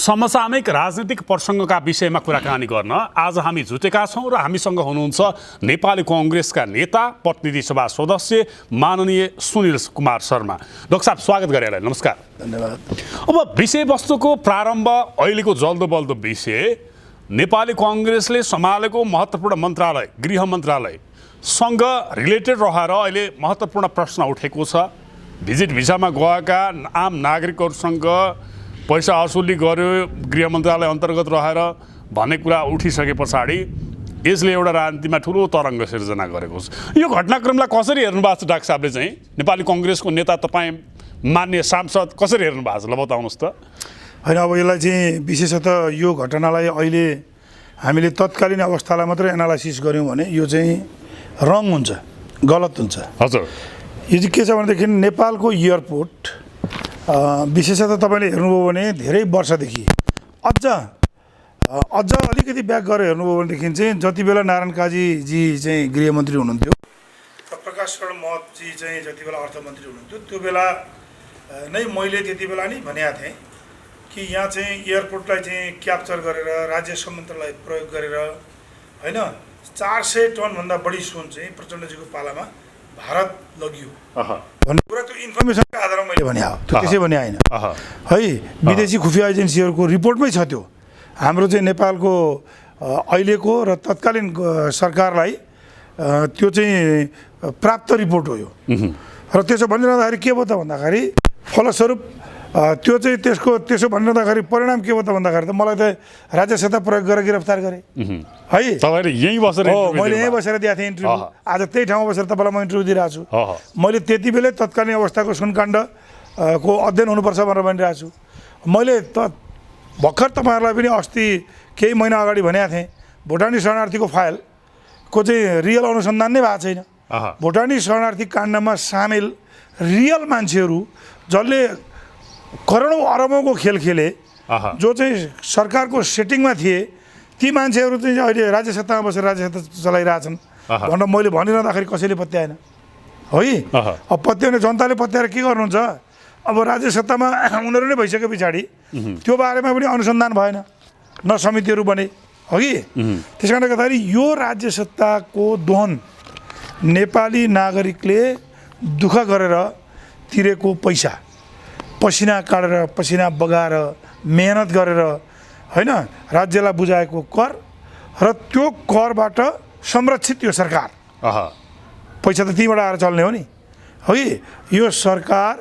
समसामयिक राजनीतिक प्रसङ्गका विषयमा कुराकानी गर्न आज हामी जुटेका छौँ र हामीसँग हुनुहुन्छ नेपाली कङ्ग्रेसका नेता प्रतिनिधि सभा सदस्य माननीय सुनिल कुमार शर्मा। डाक्टर साहब स्वागत गरेर नमस्कार। धन्यवाद। अब विषयवस्तुको प्रारम्भ अहिलेको जल्दो बल्दो विषय नेपाली कङ्ग्रेसले सम्हालेको महत्त्वपूर्ण मन्त्रालय गृह मन्त्रालयसँग रिलेटेड रहेर अहिले महत्त्वपूर्ण प्रश्न उठेको छ। भिजिट भिसामा गएका आम नागरिकहरूसँग पैसा असुली गर्यो गृह मन्त्रालय अन्तर्गत रहेर भन्ने कुरा उठिसके पछाडि यसले एउटा राजनीतिमा ठुलो तरङ्ग सिर्जना गरेको छ। यो घटनाक्रमलाई कसरी हेर्नु भएको छ डाक्टर साहबले चाहिँ नेपाली कङ्ग्रेसको नेता तपाईँ मान्य सांसद कसरी हेर्नु भएको छ ल बताउनुहोस् त। होइन अब यसलाई चाहिँ विशेषतः यो घटनालाई अहिले हामीले तत्कालीन अवस्थालाई मात्रै एनालाइसिस गऱ्यौँ भने यो चाहिँ रङ हुन्छ, गलत हुन्छ। हजुर यो चाहिँ के छ भनेदेखि नेपालको एयरपोर्ट विशेषतः तपाईँले हेर्नुभयो भने धेरै वर्षदेखि अझ अलिकति ब्याक गरेर हेर्नुभयो भनेदेखि चाहिँ जति बेला नारायण काजीजी चाहिँ गृहमन्त्री हुनुहुन्थ्यो र प्रकाश शरण महतजी चाहिँ जति बेला अर्थमन्त्री हुनुहुन्थ्यो त्यो बेला नै मैले त्यति बेला नि भनेको थिएँ कि यहाँ चाहिँ एयरपोर्टलाई चाहिँ क्याप्चर गरेर राज्य संयन्त्रलाई प्रयोग गरेर होइन 400 टनभन्दा बढी सुन चाहिँ प्रचण्डजीको पालामा भारत लगियो भन्ने कुरा त्यो इन्फर्मेसनको आधारमा मैले भने हो, त्यो त्यसै भने होइन है। विदेशी खुफिया एजेन्सीहरूको रिपोर्टमै छ त्यो। हाम्रो चाहिँ नेपालको अहिलेको र तत्कालीन सरकारलाई त्यो चाहिँ प्राप्त रिपोर्ट हो यो। र त्यसो भनिरहँदाखेरि के भयो त भन्दाखेरि फलस्वरूप त्यो चाहिँ त्यसो भनिरहँदाखेरि परिणाम के भयो त भन्दाखेरि त मलाई त राज्य सत्ता प्रयोग गरेर गिरफ्तार गरे है। तपाईँले यहीँ बसेर मैले यहीँ बसेर दिएको थिएँ इन्टरभ्यू। आज त्यही ठाउँमा बसेर तपाईँलाई म इन्टरभ्यू दिइरहेको छु। मैले त्यति बेलै तत्कालीन अवस्थाको सुनकाण्ड को अध्ययन हुनुपर्छ भनेर भनिरहेको छु। मैले त भर्खर तपाईँहरूलाई पनि अस्ति केही महिना अगाडि भनेको थिएँ भुटानी शरणार्थीको फाइलको चाहिँ रियल अनुसन्धान नै भएको छैन। भुटानी शरणार्थी काण्डमा सामेल रियल मान्छेहरू जसले करोडौँ अरबौँको खेल खेले जो चाहिँ सरकारको सेटिङमा थिए ती मान्छेहरू चाहिँ अहिले राज्य सत्तामा बसेर राज्य सत्ता चलाइरहेछन् भनेर मैले भनिरहँदाखेरि कसैले पत्याएन है। अब पत्याउने जनताले पत्याएर के गर्नुहुन्छ? अब राज्य सत्तामा उनीहरू नै भइसके पछाडि त्यो बारेमा पनि अनुसन्धान भएन, न समितिहरू बने अघि। त्यस कारणले गर्दाखेरि यो राज्य सत्ताको दोहन नेपाली नागरिकले दुःख गरेर तिरेको पैसा, पसिना काटेर पसिना बगाएर मेहनत गरेर होइन राज्यलाई बुझाएको कर र त्यो करबाट संरक्षित यो सरकार पैसा त त्यहीँबाट आएर चल्ने हो नि है। यो सरकार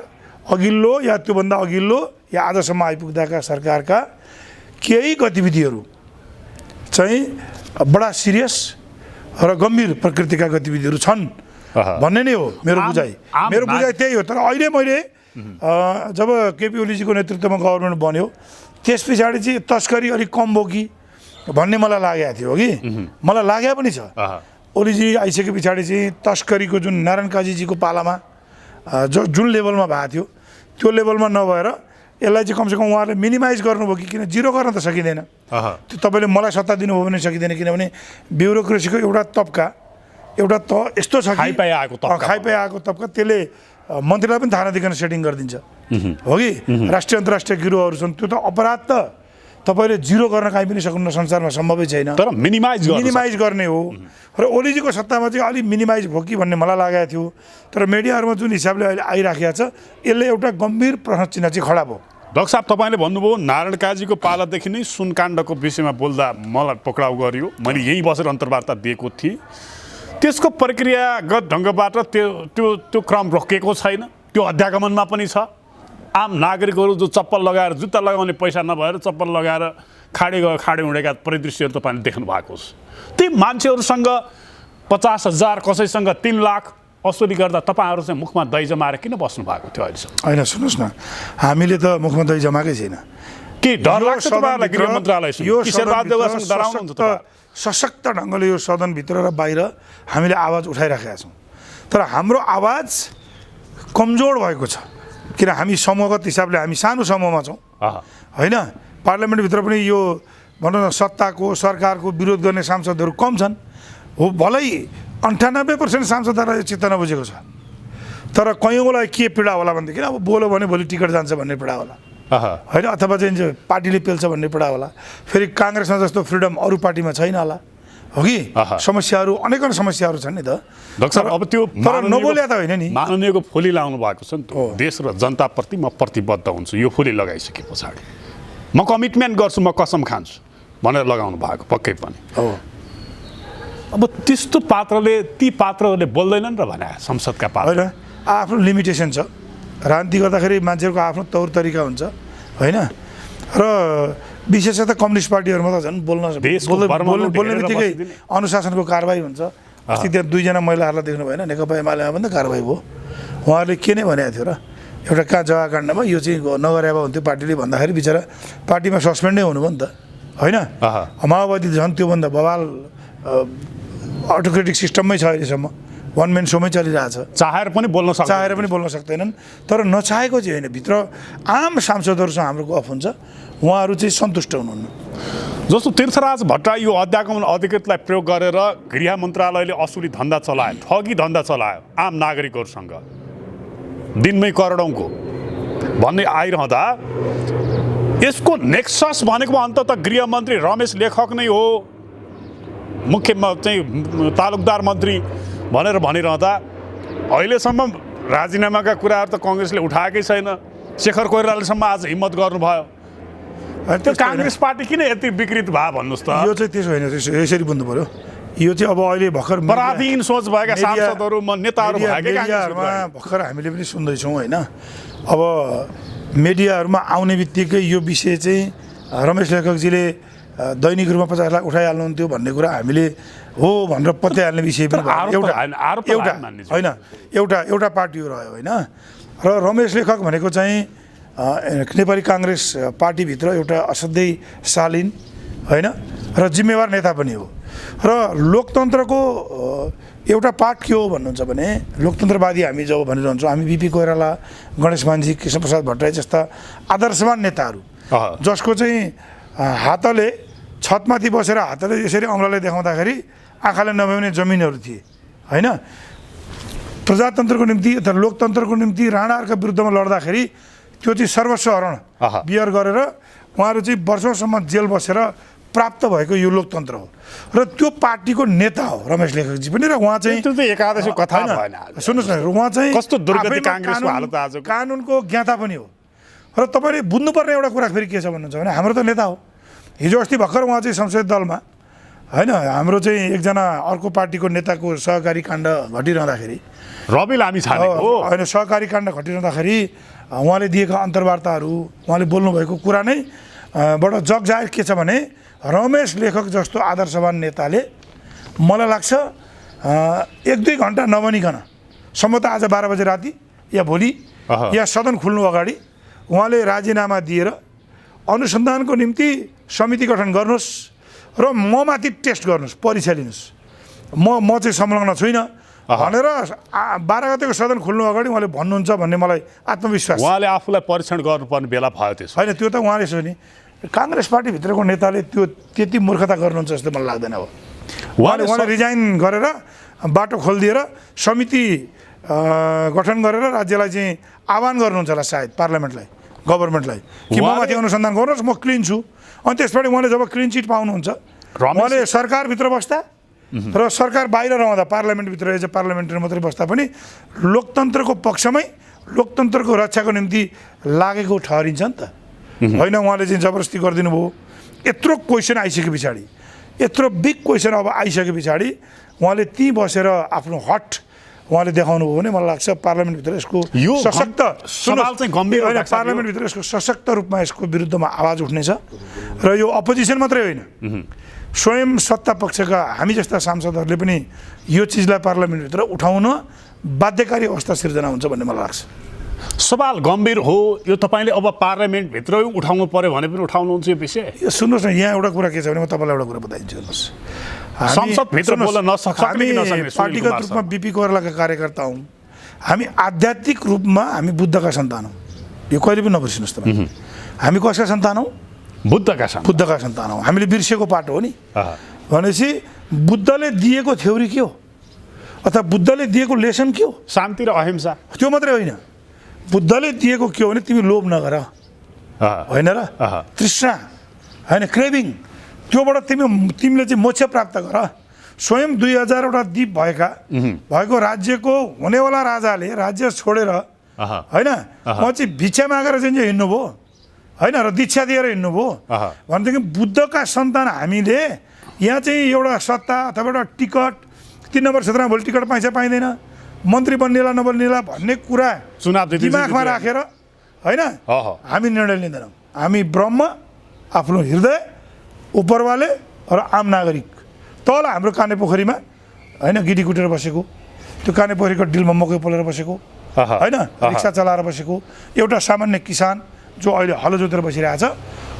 अघिल्लो या त्योभन्दा अघिल्लो या आजसम्म आइपुग्दाका सरकारका केही गतिविधिहरू चाहिँ बडा सिरियस र गम्भीर प्रकृतिका गतिविधिहरू छन् भन्ने नै हो मेरो बुझाइ। मेरो बुझाइ त्यही हो। तर अहिले मैले जब केपी ओलीजीको नेतृत्वमा गभर्मेन्ट बन्यो त्यस पछाडि चाहिँ तस्करी अलिक कम भयो कि भन्ने मलाई लागेको थियो कि मलाई लागेको पनि छ। ओलीजी आइसके पछाडि चाहिँ तस्करीको जुन नारायण काजीजीको पालामा जुन लेभलमा भएको थियो त्यो लेभलमा नभएर यसलाई चाहिँ कमसेकम उहाँहरूले मिनिमाइज गर्नुभयो कि किन जिरो गर्न त सकिँदैन। त्यो तपाईँले मलाई सत्ता दिनुभयो भने सकिँदैन किनभने ब्युरोक्रेसीको एउटा तबका एउटा यस्तो छ कि खाइपाइ आएको तबका त्यसले मन्त्रीलाई पनि थाहा नदिकन सेटिङ गरिदिन्छ हो कि। राष्ट्रिय अन्तर्राष्ट्रिय गिरोहहरू छन् त्यो त अपराध त तपाईँले जिरो गर्न काहीँ पनि सक्नुहुन्न, संसारमा सम्भवै छैन। तर मिनिमाइज गर्ने हो र ओलीजीको सत्तामा चाहिँ अलिक मिनिमाइज भयो कि भन्ने मलाई लागेको थियो। तर मिडियाहरूमा जुन हिसाबले अहिले आइराखेको छ यसले एउटा गम्भीर प्रश्न चिन्ह चाहिँ खडा भयो। डाक्टर साहब तपाईँले भन्नुभयो नारायण काजीको पालादेखि नै सुनकाण्डको विषयमा बोल्दा मलाई पक्राउ गरियो, मैले यहीँ बसेर अन्तर्वार्ता दिएको थिएँ। त्यसको प्रक्रियागत ढङ्गबाट त्यो क्रम रोकिएको छैन, त्यो अध्यागमनमा पनि छ। आम नागरिकहरू जो चप्पल लगाएर जुत्ता लगाउने पैसा नभएर चप्पल लगाएर खाडे उडेका परिदृश्यहरू तपाईँले देख्नु भएको छ। ती मान्छेहरूसँग 50,000 कसैसँग 3 लाख असुली गर्दा तपाईँहरू चाहिँ मुखमा दही जमाएर किन बस्नु भएको थियो अहिलेसम्म? होइन सुन्नुहोस् न, हामीले त मुखमा दही जमाएकै छैन। के डर लाग्छ तपाईँहरूलाई गृह मन्त्रालयसँग? सशक्त ढङ्गले यो सदनभित्र र बाहिर हामीले आवाज उठाइराखेका छौँ। तर हाम्रो आवाज कमजोर भएको छ किन हामी समूहगत हिसाबले हामी सानो समूहमा छौँ होइन। पार्लियामेन्टभित्र पनि यो भनौँ न सत्ताको सरकारको विरोध गर्ने सांसदहरू कम छन् हो। भलै 98% सांसदहरूलाई यो चित्त नबुझेको छ। तर कयौँलाई के पीडा होला भनेदेखि अब बोल्यो भने भोलि टिकट जान्छ भन्ने पीडा होला होइन, अथवा चाहिँ पार्टीले पेल्छ भन्ने पडा होला। फेरि काङ्ग्रेसमा जस्तो फ्रिडम अरू पार्टीमा छैन होला, हो कि? समस्याहरू अनेकन समस्याहरू छन् नि त। डाक्टर साहब, अब त्यो तर नबोल्या त होइन नि। माननीयको फुली लाउनु भएको छ नि त, देश र जनताप्रति म प्रतिबद्ध हुन्छु, यो फुली लगाइसके पछाडि म कमिटमेन्ट गर्छु, म कसम खान्छु भनेर लगाउनु भएको पक्कै पनि हो। अब त्यस्तो ती पात्रहरूले बोल्दैनन् र भने संसदका पात्र होइन, आफ्नो लिमिटेसन छ। राजनीति गर्दाखेरि मान्छेहरूको आफ्नो तौर तरिका हुन्छ, होइन? र विशेषतः कम्युनिस्ट पार्टीहरूमा त झन् बोल्ने बित्तिकै अनुशासनको कारबाही हुन्छ। अस्ति त्यहाँ 2 जना महिलाहरूलाई देख्नु भएन, नेकपा एमालेमा पनि त कारबाही भयो। उहाँहरूले के नै भनेको थियो र, एउटा कहाँ जग्गा काण्डमा यो चाहिँ नगरे भए हुन्थ्यो पार्टीले भन्दाखेरि बिचरा पार्टीमा सस्पेन्डै हुनुभयो नि त, होइन? माओवादी झन् त्योभन्दा बवाल अटोक्रेटिक सिस्टममै छ अहिलेसम्म, वान म्यान सोमै चलिरहेछ। चाहेर पनि बोल्न सक्दैनन्। तर नचाहेको चाहिँ होइन, भित्र आम सांसदहरूसँग हाम्रो गफ हुन्छ, उहाँहरू चाहिँ सन्तुष्ट हुनुहुन्न। जस्तो तीर्थराज भट्टा यो अध्यागमन अधिकृतलाई प्रयोग गरेर गृह मन्त्रालयले असुली धन्दा चलायो, ठगी धन्दा चलायो आम नागरिकहरूसँग दिनमै करोडौँको भन्ने आइरहँदा यसको नेक्सस भनेको अन्ततः गृहमन्त्री रमेश लेखक नै हो, मुख्य चाहिँ तालुकदार मन्त्री भनेर भनिरहँदा अहिलेसम्म राजीनामाका कुराहरू त कङ्ग्रेसले उठाएकै छैन। शेखर कोइरालासम्म आज हिम्मत गर्नुभयो। त्यो काङ्ग्रेस पार्टी किन यति विकृत भयो भन्नुहोस् त? यो चाहिँ त्यसो होइन, यसरी बुझ्नु पऱ्यो। यो चाहिँ अब अहिले भर्खर पराधीन सोच भएका सांसदहरू नेताहरू मिडियाहरूमा भर्खर हामीले पनि सुन्दैछौँ, होइन? अब मिडियाहरूमा आउने बित्तिकै यो विषय चाहिँ रमेश लेखकजीले दैनिक रूपमा 50 लाख उठाइहाल्नुहुन्थ्यो भन्ने कुरा हामीले हो भनेर पत्याइहाल्ने विषय पनि एउटा पार्टी रह्यो, होइन? र रमेश लेखक भनेको चाहिँ नेपाली काङ्ग्रेस पार्टीभित्र एउटा असाध्यै शालीन, होइन, र जिम्मेवार नेता पनि हो। र लोकतन्त्रको एउटा पार्ट के हो भन्नुहुन्छ भने, लोकतन्त्रवादी हामी जब भनिरहन्छौँ, हामी बिपी कोइराला, गणेश मान्झी, कृष्णप्रसाद भट्टराई जस्ता आदर्शवान नेताहरू जसको चाहिँ हातले छतमाथि बसेर हातले यसरी औँलाले देखाउँदाखेरि आँखाले नभ्याउने जमिनहरू थिए, होइन? प्रजातन्त्रको निम्ति अथवा लोकतन्त्रको निम्ति राणाहरूका विरुद्धमा लड्दाखेरि त्यो चाहिँ सर्वस्व हरण बियर गरेर उहाँहरू चाहिँ वर्षौँसम्म जेल बसेर प्राप्त भएको यो लोकतन्त्र हो। र त्यो पार्टीको नेता हो रमेश लेखकजी पनि। र उहाँ चाहिँ एकादशी कथा भएन, सुन्नुहोस् न, उहाँ चाहिँ कस्तो दुर्गति काङ्ग्रेसको हालत आज, कानुनको ज्ञाता पनि हो। र तपाईँले बुझ्नुपर्ने एउटा कुरा फेरि के छ भन्नुहुन्छ भने, हाम्रो त नेता हो। हिजो अस्ति भर्खर उहाँ चाहिँ संसदीय दलमा, होइन, हाम्रो चाहिँ एकजना अर्को पार्टीको नेताको सहकारी काण्ड घटिरहँदाखेरि, रवि लामी छानेको होइन, सहकारी काण्ड घटिरहँदाखेरि उहाँले दिएका अन्तर्वार्ताहरू, उहाँले बोल्नुभएको कुरा नै बडो जगजाहिर के छ भने, रमेश लेखक जस्तो आदर्शवान नेताले मलाई लाग्छ 1-2 घन्टा नबनिकन सम्भवतः आज 12 बजे राति या भोलि या सदन खुल्नु अगाडि उहाँले राजीनामा दिएर अनुसन्धानको निम्ति समिति गठन गर्नुहोस् र ममाथि टेस्ट गर्नुहोस्, परीक्षा लिनुहोस्, म चाहिँ संलग्न छुइनँ भनेर 12 गतेको सदन खुल्नु अगाडि उहाँले भन्नुहुन्छ भन्ने मलाई आत्मविश्वास। उहाँले आफूलाई परीक्षण गर्नुपर्ने बेला भयो त्यसो होइन, त्यो त उहाँले यसो नि काङ्ग्रेस पार्टीभित्रको नेताले त्यो त्यति मूर्खता गर्नुहुन्छ जस्तो मलाई लाग्दैन। अब उहाँले रिजाइन गरेर बाटो खोलिदिएर समिति गठन गरेर राज्यलाई चाहिँ आह्वान गर्नुहुन्छ होला सायद, पार्लियामेन्टलाई, गभर्मेन्टलाई, कि ममाथि अनुसन्धान गर्नुहोस्, म क्लिन छु। अनि त्यसबाट उहाँले जब क्लिन चिट पाउनुहुन्छ, उहाँले सरकारभित्र बस्दा र सरकार बाहिर रहँदा, पार्लियामेन्टभित्र एज ए पार्लियामेन्टरी मात्रै बस्दा पनि लोकतन्त्रको पक्षमै लोकतन्त्रको रक्षाको निम्ति लागेको ठहरिन्छ नि त, होइन? उहाँले चाहिँ जबरजस्ती गरिदिनु भयो। यत्रो क्वेसन आइसके पछाडि, यत्रो बिग क्वेसन अब आइसके पछाडि उहाँले त्यहीँ बसेर आफ्नो हट उहाँले देखाउनु भयो भने मलाई लाग्छ पार्लियामेन्टभित्र यसको सशक्त सवाल चाहिँ गम्भीर होइन, पार्लियामेन्टभित्र यसको सशक्त रूपमा यसको विरुद्धमा आवाज उठ्नेछ। र यो अपोजिसन मात्रै होइन, स्वयं सत्ता पक्षका हामी जस्ता सांसदहरूले पनि यो चिजलाई पार्लियामेन्टभित्र उठाउन बाध्यकारी अवस्था सिर्जना हुन्छ भन्ने मलाई लाग्छ। सवाल गम्भीर हो, यो तपाईँले अब पार्लियामेन्टभित्र उठाउनु पर्यो भने पनि उठाउनुहुन्छ यो विषय? सुन्नुहोस् न, यहाँ एउटा कुरा के छ भने, म तपाईँलाई एउटा कुरा बताइदिन्छु। हेर्नुहोस्, संसदभित्र बोल्न नसक्ने पार्टीगत रूपमा बिपी कोइरालाका कार्यकर्ता हौँ, हामी आध्यात्मिक रूपमा हामी बुद्धका सन्तान हौँ। यो कहिले पनि नबिर्सिनुहोस् तपाईँ। हामी कसका सन्तान हौँ? बुद्धका सन्तान हौँ। हामीले बिर्सेको पाटो हो नि। भनेपछि बुद्धले दिएको थ्योरी के हो अथवा बुद्धले दिएको लेसन के हो? शान्ति र अहिंसा। त्यो मात्रै होइन, बुद्धले दिएको के हो भने तिमी लोभ नगर, होइन र तृष्णा होइन क्रेभिङ त्योबाट तिमीले चाहिँ मोक्ष प्राप्त गर स्वयं 2000वटा द्वीप भएको राज्यको हुनेवाला राजाले राज्य छोडेर होइन म चाहिँ भिक्षा मागेर चाहिँ हिँड्नुभयो होइन र दीक्षा दिएर हिँड्नुभयो भनेदेखि बुद्धका सन्तान हामीले यहाँ चाहिँ एउटा सत्ता अथवा एउटा टिकट 3 नम्बर क्षेत्रमा भोलि टिकट पाइँदैन मन्त्री बन्नेला नबन्नेला भन्ने कुरा दिमागमा राखेर होइन हामी निर्णय लिँदैनौँ हामी ब्रह्म आफ्नो हृदय उपरवाले र आम नागरिक तल हाम्रो काने पोखरीमा होइन गिटी कुटेर बसेको त्यो काने पोखरीको डिलमा मकै पोलेर बसेको होइन रिक्सा चलाएर बसेको एउटा सामान्य किसान जो अहिले हलो जोतेर बसिरहेछ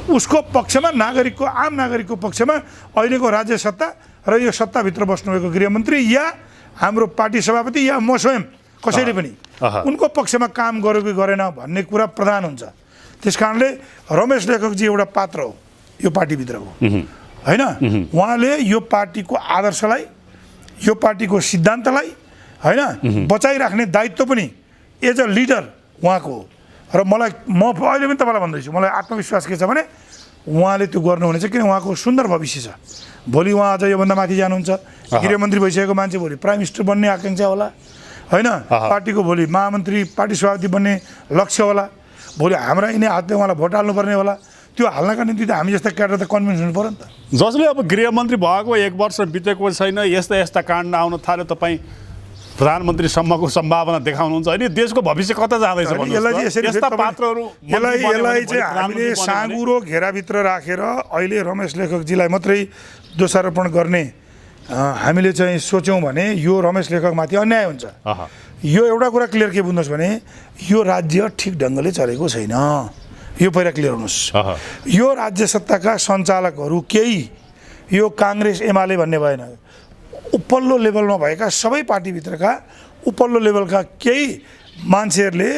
उसको पक्षमा नागरिकको आम नागरिकको पक्षमा अहिलेको राज्य सत्ता र यो सत्ताभित्र बस्नुभएको गृहमन्त्री या हाम्रो पार्टी सभापति या म स्वयं कसैले पनि उनको पक्षमा काम गर्यो कि गरेन भन्ने कुरा प्रधान हुन्छ। त्यस कारणले रमेश लेखकजी एउटा पात्र हो यो पार्टीभित्रको होइन उहाँले यो पार्टीको आदर्शलाई यो पार्टीको सिद्धान्तलाई होइन बचाइराख्ने दायित्व पनि एज अ लिडर उहाँको हो र म अहिले पनि तपाईँलाई भन्दैछु मलाई आत्मविश्वास के छ भने उहाँले त्यो गर्नुहुनेछ किन उहाँको सुन्दर भविष्य छ भोलि उहाँ अझ योभन्दा माथि जानुहुन्छ गृहमन्त्री भइसकेको मान्छे भोलि प्राइम मिनिस्टर बन्ने आकाङ्क्षा होला होइन पार्टीको भोलि महामन्त्री पार्टी सभापति बन्ने लक्ष्य होला भोलि हाम्रा यिनै हातले उहाँलाई भोट हाल्नुपर्ने होला त्यो हाल्नका निम्ति त हामी जस्ता क्याडर त कन्भिन्स हुनु पर्यो नि त जसले अब गृहमन्त्री भएको 1 वर्ष बितेको छैन यस्ता काण्ड आउन थाल्यो तपाईँ प्रधानमन्त्रीसम्मको सम्भावना देखाउनुहुन्छ अनि देशको भविष्य कता जाँदैछ यसलाई चाहिँ हामीले साँगुरो घेराभित्र राखेर अहिले रमेश लेखकजीलाई मात्रै दोषारोपण गर्ने हामीले चाहिँ सोच्यौँ भने यो रमेश लेखकमाथि अन्याय हुन्छ। यो एउटा कुरा क्लियर के बुझ्नुहोस् भने यो राज्य ठिक ढङ्गले चलेको छैन यो पहिला क्लियर हुनुहोस्। यो राज्य सत्ताका सञ्चालकहरू केही यो काङ्ग्रेस एमाले भन्ने भएन उपल्लो लेभलमा भएका सबै पार्टीभित्रका उपल्लो लेभलका केही मान्छेहरूले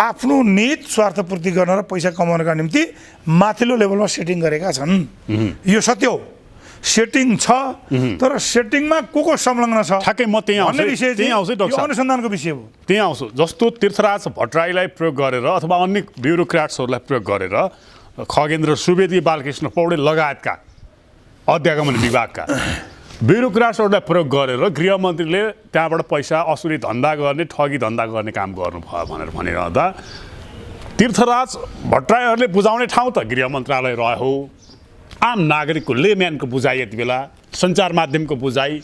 आफ्नो निहित स्वार्थपूर्ति गर्न र पैसा कमाउनका निम्ति माथिल्लो लेभलमा सेटिङ गरेका छन्। यो सत्य हो सेटिङ छ तर सेटिङमा को संलग्न छ ठ्याक्कै म त्यही आउँछु अनुसन्धानको विषय हो त्यही आउँछु जस्तो तीर्थराज भट्टराईलाई प्रयोग गरेर अथवा अन्य ब्युरोक्राट्सहरूलाई प्रयोग गरेर खगेन्द्र सुवेदी बालकृष्ण पौडेल लगायतका अध्यागमन विभागका ब्युरोक्राट्सहरूलाई प्रयोग गरेर गृहमन्त्रीले त्यहाँबाट पैसा असुली धन्दा गर्ने ठगी धन्दा गर्ने काम गर्नुभयो भनेर भनिरहँदा तीर्थराज भट्टराईहरूले बुझाउने ठाउँ त गृह मन्त्रालय रह्यो आम नागरिकको लेम्यानको बुझाइ यति बेला सञ्चार माध्यमको बुझाइ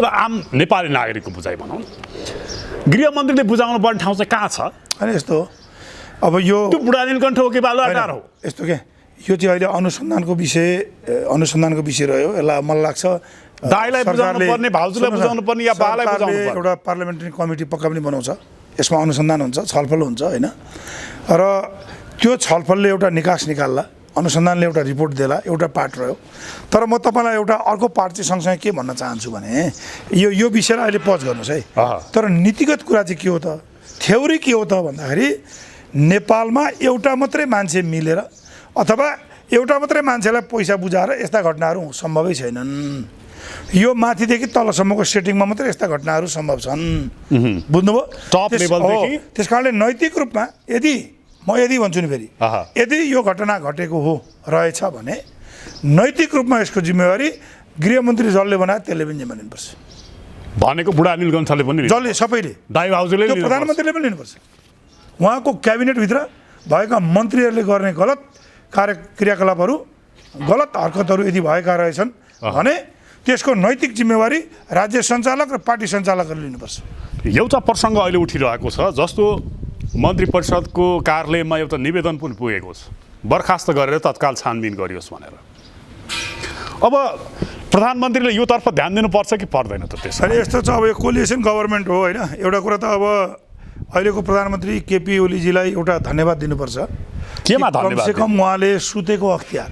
र आम नेपाली नागरिकको बुझाइ भनौँ गृहमन्त्रीले बुझाउनु पर्ने ठाउँ चाहिँ कहाँ छ अनि यस्तो अब यो त्यो बुढा नीलकण्ठ हो कि बालुवाटार हो यस्तो के यो चाहिँ अहिले अनुसन्धानको विषय रह्यो यसलाई मलाई लाग्छ दाइलाई बुझाउनु पर्ने भाउजूलाई बुझाउनु पर्ने या बालाई बुझाउनु पर्ने एउटा पार्लियामेन्ट्री कमिटी पक्का पनि बनाउँछ यसमा अनुसन्धान हुन्छ छलफल हुन्छ होइन र त्यो छलफलले एउटा निकास निकाल्ला अनुसन्धानले एउटा रिपोर्ट देला एउटा पार्ट रह्यो तर म तपाईँलाई एउटा अर्को पार्ट चाहिँ सँगसँगै के भन्न चाहन्छु भने यो विषयलाई अहिले पज गर्नुहोस् है तर नीतिगत कुरा चाहिँ के हो त थ्योरी के हो त भन्दाखेरि नेपालमा एउटा मात्रै मान्छे मिलेर अथवा एउटा मात्रै मान्छेलाई पैसा बुझाएर यस्ता घटनाहरू सम्भवै छैनन् यो माथिदेखि तलसम्मको सेटिङमा मात्रै यस्ता घटनाहरू सम्भव छन् बुझ्नुभयो त्यस कारणले नैतिक रूपमा यदि भन्छु नि फेरि यदि यो घटना घटेको हो रहेछ भने नैतिक रूपमा यसको जिम्मेवारी गृहमन्त्री जसले बनायो त्यसले पनि जिम्मा लिनुपर्छ भनेको बुढा नीलकण्ठले पनि जसले सबैले दाइ भाउजूले प्रधानमन्त्रीले पनि लिनुपर्छ उहाँको क्याबिनेटभित्र भएका मन्त्रीहरूले गर्ने गलत क्रियाकलापहरू गलत हरकतहरू यदि भएका रहेछन् भने त्यसको नैतिक जिम्मेवारी राज्य सञ्चालक र पार्टी सञ्चालकहरूले लिनुपर्छ। एउटा प्रसङ्ग अहिले उठिरहेको छ जस्तो मन्त्री परिषदको कार्यालयमा एउटा निवेदन पनि पुगेको छ बर्खास्त गरेर तत्काल छानबिन गरियोस् भनेर। अब प्रधानमन्त्रीले यो तर्फ ध्यान दिनुपर्छ कि पर्दैन त त्यसो? अनि यस्तो छ अब यो कोलिएसन गभर्मेन्ट हो होइन एउटा कुरा त अब अहिलेको प्रधानमन्त्री केपी ओलीजीलाई एउटा धन्यवाद दिनुपर्छ केमा धन्यवाद कमसेकम उहाँले सुतेको अख्तियार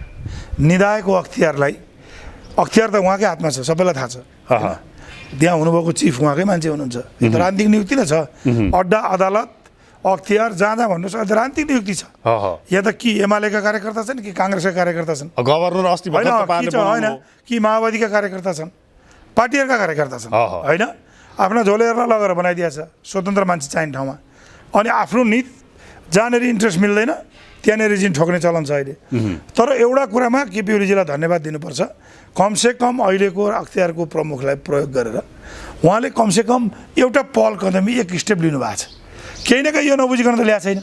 निदाएको अख्तियार त उहाँकै हातमा छ सबैलाई थाहा छ त्यहाँ हुनुभएको चिफ उहाँकै मान्छे हुनुहुन्छ यो त राजनीतिक नियुक्ति नै छ अड्डा अदालत अख्तियार जाँदा भन्नुहोस् अहिले राजनीतिक नियुक्ति छ यहाँ त कि एमालेका कार्यकर्ता छन् कि काङ्ग्रेसका कार्यकर्ता छन् गभर्नर अस्ति होइन कि माओवादीका कार्यकर्ता छन् पार्टीहरूका कार्यकर्ता छन् होइन आफ्ना झोलेहरूलाई लगेर बनाइदिएको छ स्वतन्त्र मान्छे चाहिने ठाउँमा अनि आफ्नो नित जहाँनिर इन्ट्रेस्ट मिल्दैन त्यहाँनिर चाहिँ ठोक्ने चलन छ अहिले। तर एउटा कुरामा केपी ओलीजीलाई धन्यवाद दिनुपर्छ, कमसेकम अहिलेको अख्तियारको प्रमुखलाई प्रयोग गरेर उहाँले कमसेकम एउटा पहल कदमी एक स्टेप लिनुभएको छ। केही न केही यो नबुझिकन त ल्याएको छैन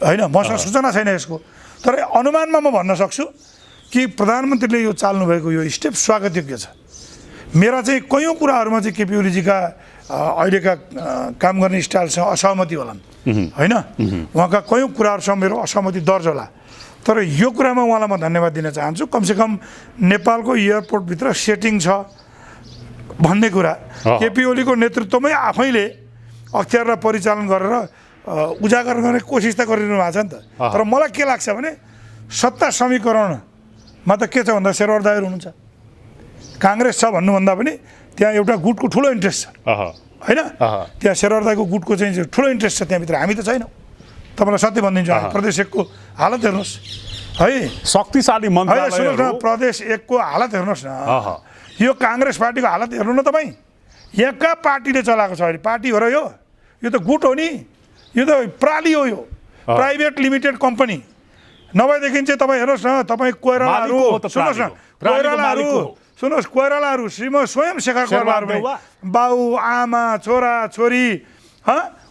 होइन, मसँग सूचना छैन यसको, तर अनुमानमा म भन्न सक्छु कि प्रधानमन्त्रीले यो चाल्नुभएको यो स्टेप स्वागतयोग्य छ। मेरा चाहिँ कयौँ कुराहरूमा चाहिँ केपी ओलीजीका अहिलेका काम गर्ने स्टाइलसँग असहमति होलान् होइन, उहाँका कयौँ कुराहरूसँग मेरो असहमति दर्ज होला, तर यो कुरामा उहाँलाई म धन्यवाद दिन चाहन्छु। कमसेकम नेपालको एयरपोर्टभित्र सेटिङ छ भन्ने कुरा केपी ओलीको नेतृत्वमै आफैले अख्तियारलाई परिचालन गरेर उजागर गर्ने कोसिस त गरिरहनु भएको छ नि त। तर मलाई के लाग्छ भने सत्ता समीकरणमा त के छ भन्दा शेरबहादुर दाइहरू हुनुहुन्छ, काङ्ग्रेस छ भन्नुभन्दा पनि त्यहाँ एउटा गुटको ठुलो इन्ट्रेस्ट छ होइन, त्यहाँ शेरबहादुर दाइको गुटको चाहिँ ठुलो इन्ट्रेस्ट छ त्यहाँभित्र, हामी त छैनौँ। तपाईँलाई सत्य भनिदिन्छु, प्रदेश एकको हालत हेर्नुहोस् है, शक्तिशाली मन्त्रालय सुन्नुहोस् न, प्रदेश एकको हालत हेर्नुहोस् न, यो काङ्ग्रेस पार्टीको हालत हेर्नु न तपाईँ, यहाँका पार्टीले चलाएको छ अहिले, पार्टी हो र यो त गुट हो नि, यो त प्राली हो, यो प्राइभेट लिमिटेड कम्पनी नभएदेखि चाहिँ तपाईँ हेर्नुहोस् न, तपाईँ कोइरालाहरू सुन्नुहोस् न, सुन्नुहोस् कोइरालाहरू स्वयं शेखर कोइरालाहरू बाउ आमा छोरा छोरी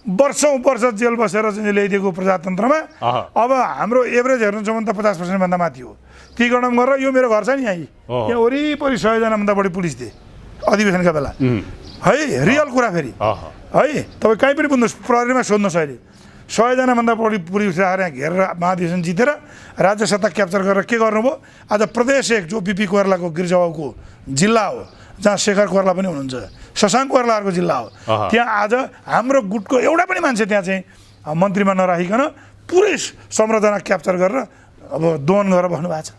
वर्षौँ वर्ष जेल बसेर चाहिँ ल्याइदिएको प्रजातन्त्रमा अब हाम्रो एभरेज हेर्नुहुन्छ भने त 50% भन्दा माथि हो। ती गणना गरेर यो मेरो घर छ नि यहाँ वरिपरि 100 जनाभन्दा बढी पुलिस थिए अधिवेशनका बेला है, रियल कुरा फेरि है, तपाईँ कहीँ पनि बुझ्नुहोस्, प्रहरीमा सोध्नुहोस् अहिले 100 जनाभन्दा बढी पुलिस राखेर यहाँ घेरेर महाधिवेशन जितेर राज्य सत्ता क्याप्चर गरेर के गर्नुभयो। आज प्रदेश एक जो बिपी कोइरालाको गिर्जावाउको जिल्ला हो, जहाँ शेखर कोइराला पनि हुनुहुन्छ, शशाङ्क कोइरालाहरूको जिल्ला हो, त्यहाँ आज हाम्रो गुटको एउटा पनि मान्छे त्यहाँ चाहिँ मन्त्रीमा नराखिकन पुरै 15 जना क्याप्चर गरेर अब दोहन गरेर बस्नु भएको छ।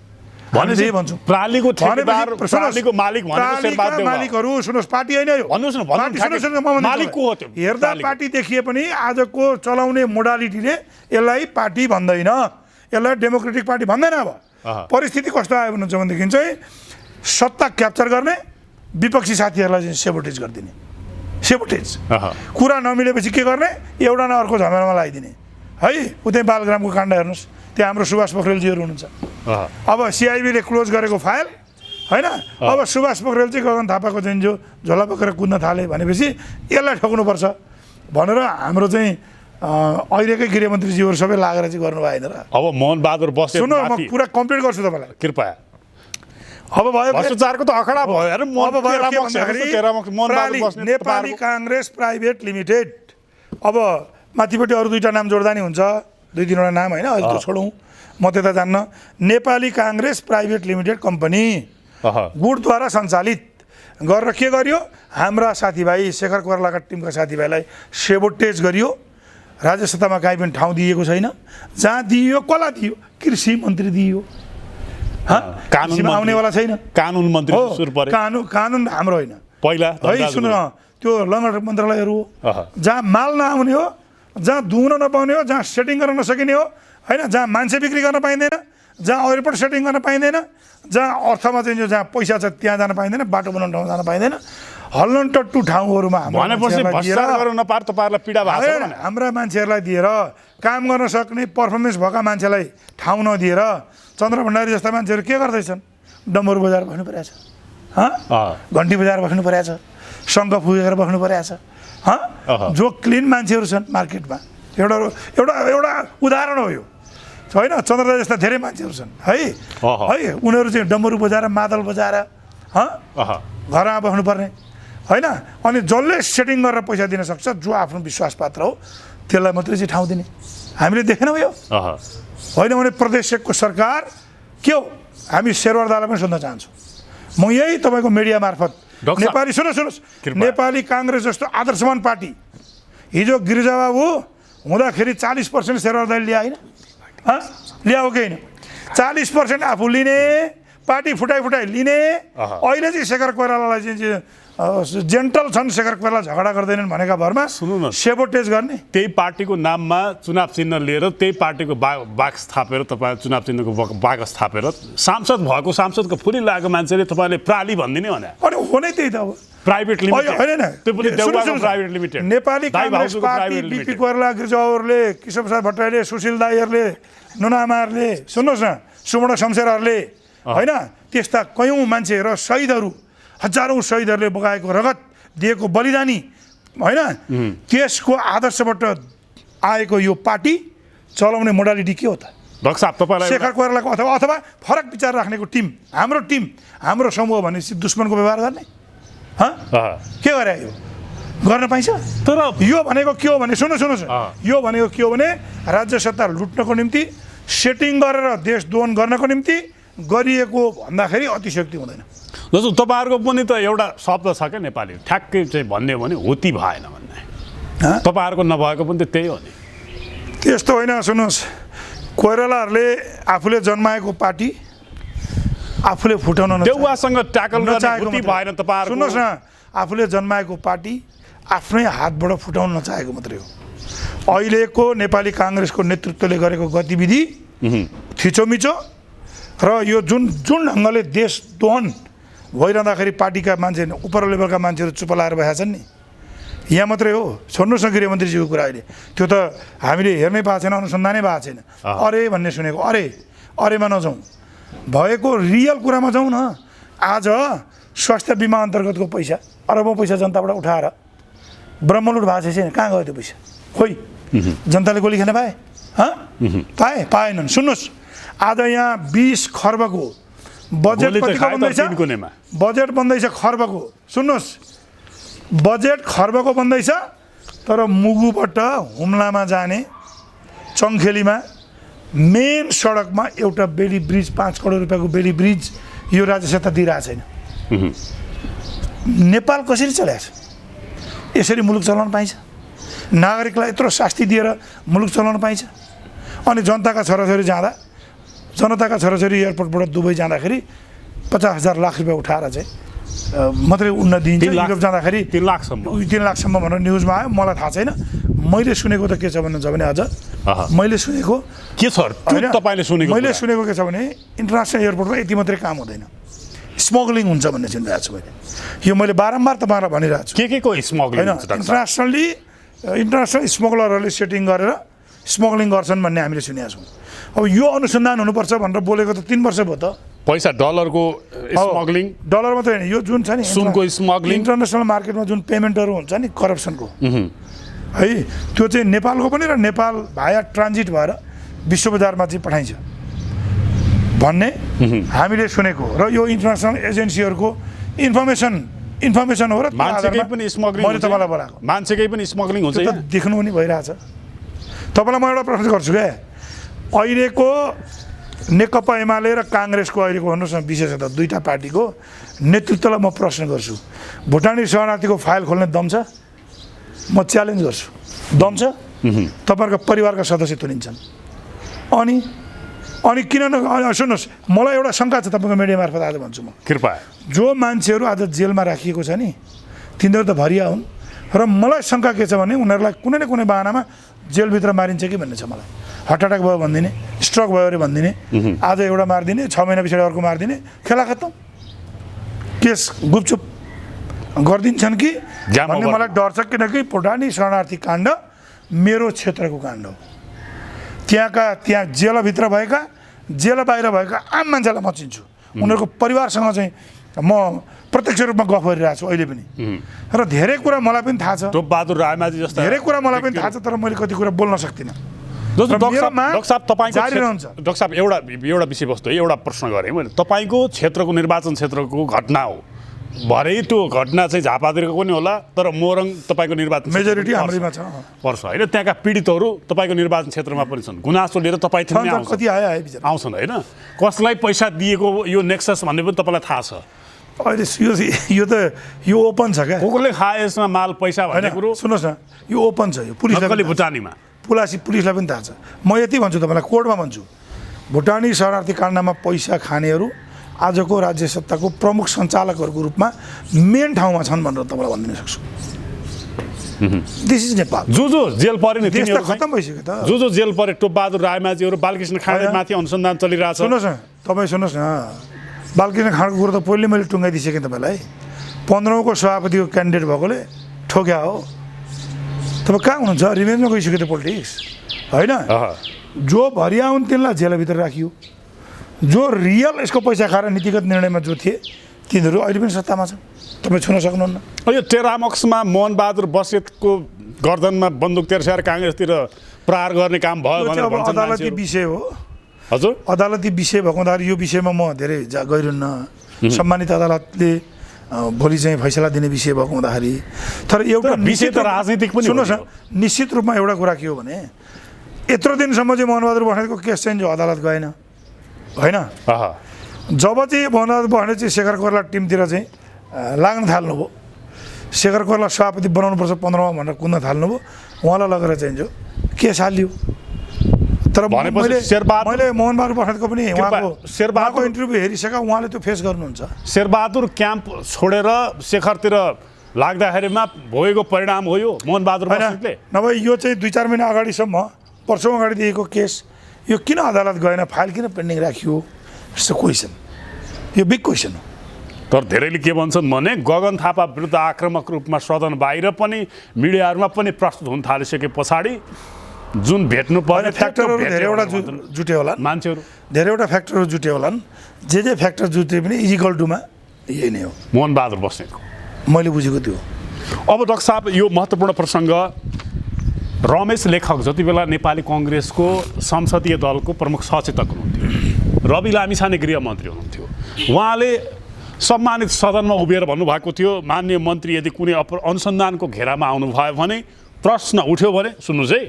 भनेपछि भन्छु प्रालीको ठेकेदार, प्रालीको मालिक भनेको शेरबहादुर देउवा, मालिकहरू सुन्नुहोस्, पार्टी होइन यो, भन्नुहोस् न, मालिक को हो त्यो? हेर्दा पार्टी देखिए पनि आजको चलाउने मोडालिटीले यसलाई पार्टी भन्दैन, यसलाई डेमोक्रेटिक पार्टी भन्दैन। अब परिस्थिति कस्तो आयो भन्नुहुन्छ भनेदेखि चाहिँ सत्ता क्याप्चर गर्ने, विपक्षी साथीहरूलाई चाहिँ सेबोटेज गरिदिने, सेबोटेज कुरा नमिलेपछि के गर्ने, एउटा न अर्को झमेलामा लगाइदिने है। उतै बालग्रामको काण्ड हेर्नुहोस्, त्यहाँ हाम्रो सुभाष पोखरेलजीहरू हुनुहुन्छ, अब सिआइबीले क्लोज गरेको फाइल होइन, अब सुभाष पोखरेल चाहिँ गगन थापाको चाहिँ जो झोला बोकेर कुद्न थाले भनेपछि यसलाई ठोक्नुपर्छ भनेर हाम्रो चाहिँ अहिलेकै गृहमन्त्रीजीहरू सबै लागेर चाहिँ गर्नु भएन र। अब मोहन बहादुर बस्नेत सुन्नु, म पुरा कम्प्लिट गर्छु तपाईँलाई कृपया। अब भयो भ्रष्टाचारको त अखडा भयो अरे, नेपाली काङ्ग्रेस प्राइभेट लिमिटेड, अब माथिपट्टि अरू दुईवटा नाम जोड्दा नि हुन्छ, 2-3वटा नाम होइन, अहिले त छोडौँ, म त्यता जान्न। Nepali Congress private limited company गुटद्वारा सञ्चालित गरेर के गरियो, हाम्रा साथीभाइ शेखर कोइरालाका टिमका साथीभाइलाई सेबोटेज गरियो, राज्य सत्तामा काहीँ पनि ठाउँ दिएको छैन, जहाँ दिइयो कसलाई दियो, कृषि मन्त्री दिइयो, कानुनमा आउनेवाला छैन, कानुन मन्त्री सुर पर्यो, कानुन हाम्रो होइन पहिला है। सुन न, त्यो लङ्गडा मन्त्रालयहरू हो जहाँ माल नआउने हो, जहाँ दुहुन नपाउने हो, जहाँ सेटिङ गर्न नसकिने हो होइन, जहाँ मान्छे बिक्री गर्न पाइँदैन, जहाँ एयरपोर्ट सेटिङ गर्न पाइँदैन, जहाँ अर्थमा चाहिँ जहाँ पैसा छ त्यहाँ जान पाइँदैन, बाटो बनाउने ठाउँ जान पाइँदैन, हल्लन टट्टु ठाउँहरूमा हाम्रा मान्छेहरूलाई दिएर काम गर्न सक्ने पर्फर्मेन्स भएका मान्छेलाई ठाउँ नदिएर चन्द्र भण्डारी जस्ता मान्छेहरू के गर्दैछन्, डम्बरू बजार बस्नु परेको छ, घन्टी बजार बस्नु परेको छ, शङ्ख फुकेर बस्नु परेको छ, जो क्लिन मान्छेहरू छन् मार्केटमा। एउटा एउटा एउटा उदाहरण हो यो होइन, चन्द्रदास जस्ता धेरै मान्छेहरू छन् है, उनीहरू चाहिँ डम्बरू बजाएर मादल बजाएर घरमा बस्नुपर्ने होइन, अनि जसले सेटिङ गरेर पैसा दिन सक्छ, जो आफ्नो विश्वास पात्र हो त्यसलाई मात्रै चाहिँ ठाउँ दिने हामीले देखेनौँ यो होइन भने प्रदेशको सरकार के हो। हामी शेरबहादुर दालाई पनि सोध्न चाहन्छौँ, म यही तपाईँको मिडिया मार्फत नेपाली सुन्नुहोस्, नेपाली काङ्ग्रेस जस्तो आदर्शवान पार्टी हिजो गिरिजाबाबु हुँदाखेरि 40% शेरबहादुर दाले ल्याएन, ल्याएको केही होइन, 40% आफू लिने, पार्टी फुटाइ लिने। अहिले चाहिँ शेखर कोइरालालाई चाहिँ जेन्टल छन्, शेखर कोइराला झगडा गर्दैनन् भनेका भरमा सुन्नु न, सेबोटेज गर्ने, त्यही पार्टीको नाममा चुनाव चिन्ह लिएर त्यही पार्टीको बाक्स थापेर तपाईँ चुनाव चिन्हको बाकस थापेर सांसद भएको सांसदको फुली लागेको मान्छेले तपाईँले प्राली भनिदिने भने अनि हो नै त्यही त अब प्राइभेट लिमिटेड होइन त्यो पनि देउवाको private limited Nepali Congress party BP Koirala गिरिजाहरूले केशव प्रसाद भट्टराईले सुशील दाईहरूले नुनामाहरूले सुन्नुहोस् न सुवर्ण शमशेरहरूले होइन त्यस्ता कयौँ मान्छे र शहीदहरू हजारौँ शहीदहरूले बगाएको रगत दिएको बलिदानी होइन त्यसको आदर्शबाट आएको यो पार्टी चलाउने मोडालिटी के हो त डाक्टर साहब तपाईलाई शेखर कोइरालाको अथवा फरक विचार राख्नेको टिम हाम्रो समूह भनेपछि दुश्मनको व्यवहार गर्ने के गरे यो गर्न पाइन्छ तर यो भनेको के हो भने सुन्नुहोस् यो भनेको के हो भने राज्य सत्ता लुट्नको निम्ति सेटिङ गरेर देश दोहन गर्नको निम्ति गरिएको भन्दाखेरि अतिशक्ति हुँदैन जस्तो तपाईँहरूको पनि त एउटा शब्द छ क्या नेपाली ठ्याक्कै चाहिँ भन्ने हो भने होती भएन भन्ने तपाईँहरूको नभएको पनि त त्यही हो नि त्यस्तो होइन सुन्नुहोस् कोइरालाहरूले आफूले जन्माएको पार्टी आफूले फुटाउन देउवासँग ट्याकल गर्ने होती भएन तपाईँहरू सुन्नुहोस् न आफूले जन्माएको पार्टी आफ्नै हातबाट फुटाउन नचाहेको मात्रै हो अहिलेको नेपाली काङ्ग्रेसको नेतृत्वले गरेको गतिविधि थिचोमिचो र यो जुन ढङ्गले देश दोहन भइरहँदाखेरि पार्टीका मान्छे उपर लेभलका मान्छेहरू चुप लाएर भएका छन् नि यहाँ मात्रै हो छोड्नुहोस् न गृहमन्त्रीजीको कुरा अहिले त्यो त हामीले हेर्नै पाएको छैन अनुसन्धानै भएको छैन अरे भन्ने सुनेको अरेमा नजाउँ भएको रियल कुरामा जाउँ न आज स्वास्थ्य बिमा अन्तर्गतको पैसा अरबौँ पैसा जनताबाट उठाएर ब्रह्मलुट भएको छैन कहाँ गयो त्यो पैसा खोइ जनताले गोली खान पाएनन् सुन्नुहोस् आज यहाँ 20 खर्बको बजेट बजेट बन्दैछ खर्बको सुन्नुहोस् बजेट खर्बको बन्दैछ तर मुगुबाट हुम्लामा जाने चङ्खेलीमा मेन सडकमा एउटा बेली ब्रिज 5 करोड रुपियाँको बेली ब्रिज यो राज्य सत्ता दिइरहेको छैन नेपाल कसरी चलेको छ यसरी मुलुक चलाउन पाइन्छ नागरिकलाई यत्रो शास्ति दिएर मुलुक चलाउन पाइन्छ अनि जनताका छोराछोरी एयरपोर्टबाट दुबई जाँदाखेरि 50,000 लाख रुपियाँ उठाएर चाहिँ मात्रै उन्न दिन्छ युरोप जाँदाखेरि 3 लाखसम्म भनेर न्युजमा आयो मलाई थाहा छैन मैले सुनेको त के छ भने अझ मैले सुनेको के छ तपाईले सुनेको मैले सुनेको के छ भने इन्टरनेसनल एयरपोर्टमा यति मात्रै काम हुँदैन स्मगलिङ हुन्छ भन्ने सुनिरहेको छु मैले यो मैले बारम्बार तपाईँलाई भनिरहेको छु के को स्मगलिङ हुन्छ इन्टरनेसनल स्मगलरहरूले सेटिङ गरेर स्मगलिङ गर्छन् भन्ने हामीले सुनेका छौँ अब यो अनुसन्धान हुनुपर्छ भनेर बोलेको त 3 वर्ष भयो त पैसा डलरको स्मगलिङ डलर मात्रै होइन यो जुन छ नि सुनको स्मगलिङ इन्टरनेसनल मार्केटमा जुन पेमेन्टहरू हुन्छ नि करप्सनको है त्यो चाहिँ नेपालको पनि र नेपाल भाया ट्रान्जिट भएर विश्व बजारमा चाहिँ पठाइन्छ भन्ने हामीले सुनेको र यो इन्टरनेसनल एजेन्सीहरूको इन्फर्मेसन हो र मान्छेकै पनि स्मगलिङ मैले तपाईँलाई बोलाएको मान्छेकै पनि स्मगलिङ हुन्छ त्यो त देख्नु पनि भइरहेछ तपाईँलाई म एउटा प्रश्न गर्छु क्या अहिलेको नेकपा एमाले र काङ्ग्रेसको अहिलेको भन्नुहोस् न विशेषतः दुईटा पार्टीको नेतृत्वलाई म प्रश्न गर्छु भुटानी शरणार्थीको फाइल खोल्ने दम छ म च्यालेन्ज गर्छु दम छ तपाईँहरूको परिवारका सदस्य तुलिन्छन् अनि किन सुन्नुहोस् मलाई एउटा शङ्का छ तपाईँको मिडिया मार्फत आज भन्छु म कृपया जो मान्छेहरू आज जेलमा राखिएको छ नि तिनीहरू त भरिया हुन् र मलाई शङ्का के छ भने उनीहरूलाई कुनै न कुनै बाहनामा जेलभित्र मारिन्छ कि भन्ने छ मलाई हार्ट अट्याक भयो भनिदिने स्ट्रोक भयो अरे भनिदिने आज एउटा मारिदिने 6 महिना पछाडि अर्को मारिदिने खेला खत्तम केस गुपचुप गरिदिन्छन् कि भन्ने मलाई डर छ किनकि भुटानी शरणार्थी काण्ड मेरो क्षेत्रको काण्ड हो त्यहाँ जेलभित्र भएका जेल बाहिर भएका आम मान्छेलाई म चिन्छु उनीहरूको परिवारसँग चाहिँ म प्रत्यक्ष रूपमा गफ गरिरहेको छु अहिले पनि र धेरै कुरा मलाई पनि थाहा छ टोपबहादुर रायमाझी जस्ता धेरै कुरा मलाई पनि थाहा छ तर मैले कति कुरा बोल्न सक्दिनँ डाक्टर साहब एउटा विषयवस्तु है एउटा प्रश्न गरेँ मैले तपाईँको क्षेत्रको निर्वाचन क्षेत्रको घटना हो भरे त्यो घटना चाहिँ झापातिरको पनि होला तर मोरङ तपाईँको निर्वाचन मेजोरिटी हाम्रोमा छ पर्छ होइन त्यहाँका पीडितहरू तपाईँको निर्वाचन क्षेत्रमा पनि छन् गुनासो लिएर तपाईँ कति आउँछन् होइन कसलाई पैसा दिएको यो नेक्सस भन्ने पनि तपाईँलाई थाहा छ अहिले यो ओपन छ क्या कसले खाए यसमा माल पैसा भन्ने कुरो सुन्नुहोस् न यो ओपन छ यो पुलिसले भुटानीमा पुलिसलाई पनि थाहा छ म यति भन्छु तपाईँलाई कोर्टमा भन्छु भुटानी शरणार्थी काण्डमा पैसा खानेहरू आजको राज्य सत्ताको प्रमुख सञ्चालकहरूको रूपमा मेन ठाउँमा छन् भनेर तपाईँलाई भनिदिन सक्छु दिस इज नेपाल जो जेल परे नि देश त खत्तम भइसक्यो त जो जेल परे टोपबहादुर रायमाझीहरू बालकृष्ण खाँडेमाथि अनुसन्धान चलिरहेछ सुन्नुहोस् न तपाईँ सुन्नुहोस् न बालकृष्ण खाँडेको कुरो त पहिले मैले टुङ्गाइदिइसकेँ तपाईँलाई 15औं को सभापतिको क्यान्डिडेट भएकोले ठोक्या हो। तपाईँ कहाँ हुनुहुन्छ? रिभेन्जमा गइसक्यो त्यो पोलिटिक्स होइन। जो भरिया हुन् तिनलाई जेलभित्र राखियो, जो रियल यसको पैसा खाएर नीतिगत निर्णयमा जो थिए तिनीहरू अहिले पनि सत्तामा छन्, तपाईँ छुन सक्नुहुन्न। यो टेरामक्समा मोहनबहादुर बस्नेतको गर्दनमा बन्दुक तेर्स्याएर काङ्ग्रेसतिर प्रहार गर्ने काम भयो भनेर अब भन्छन् अदालती मान्छेहरू। विषय हो। हजुर, अदालती विषय भएको हुँदाखेरि यो विषयमा म धेरै गइरहन्न। सम्मानित अदालतले भोलि चाहिँ फैसला दिने विषय भएको हुँदाखेरि, तर एउटा विषय त राजनीतिक पनि सुन्नुहोस् न, निश्चित रूपमा एउटा कुरा के हो भने यत्रो दिनसम्म चाहिँ मोहनबहादुर बस्नेतको केस चाहिँ जो अदालत गएन होइन। जब चाहिँ मोहनबहादुर बस्नेत चाहिँ शेखर कोइराला टिमतिर चाहिँ लाग्न थाल्नुभयो, शेखर कोइराला सभापति बनाउनुपर्छ 15मा भनेर कुद्न थाल्नुभयो, उहाँलाई लगेर चाहिँ जो केस हालियो। तर मैले मोहनबहादुर बस्नेतको पनि उहाँको इन्टरभ्यू हेरिसकेका, उहाँले त्यो फेस गर्नुहुन्छ। शेरबहादुर क्याम्प छोडेर शेखरतिर लाग्दाखेरिमा भोगेको परिणाम हो यो मोहनबहादुर बस्नेतले। नभए यो चाहिँ 2-4 महिना अगाडिसम्म, वर्षौँ अगाडि दिएको केस यो किन अदालत गएन, फाइल किन पेन्डिङ राखियो, यस्तो क्वेसन, यो बिग क्वेसन हो। तर धेरैले के भन्छन् भने गगन थापा विरुद्ध आक्रामक रूपमा सदन बाहिर पनि मिडियाहरूमा पनि प्रस्तुत हुन थालिसके पछाडि जुन भेट्नु पर्ने फ्याक्टरहरू धेरैवटा जुट्यो होला, मान्छेहरू धेरैवटा फ्याक्टरहरू जुट्यो होलान्। जे फ्याक्टर जुटे पनि इजिकल टुमा यही नै हो मोहनबहादुर बस्नेतको, मैले बुझेको त्यो। अब डाक्टर साहब, यो महत्त्वपूर्ण प्रसङ्ग, रमेश लेखक जति बेला नेपाली कङ्ग्रेसको संसदीय दलको प्रमुख सचेतक हुनुहुन्थ्यो, रवि लामिछाने गृहमन्त्री हुनुहुन्थ्यो, उहाँले सम्मानित सदनमा उभिएर भन्नुभएको थियो, माननीय मन्त्री यदि कुनै अनुसन्धानको घेरामा आउनुभयो भने प्रश्न उठ्यो भने, सुन्नुहोस् है,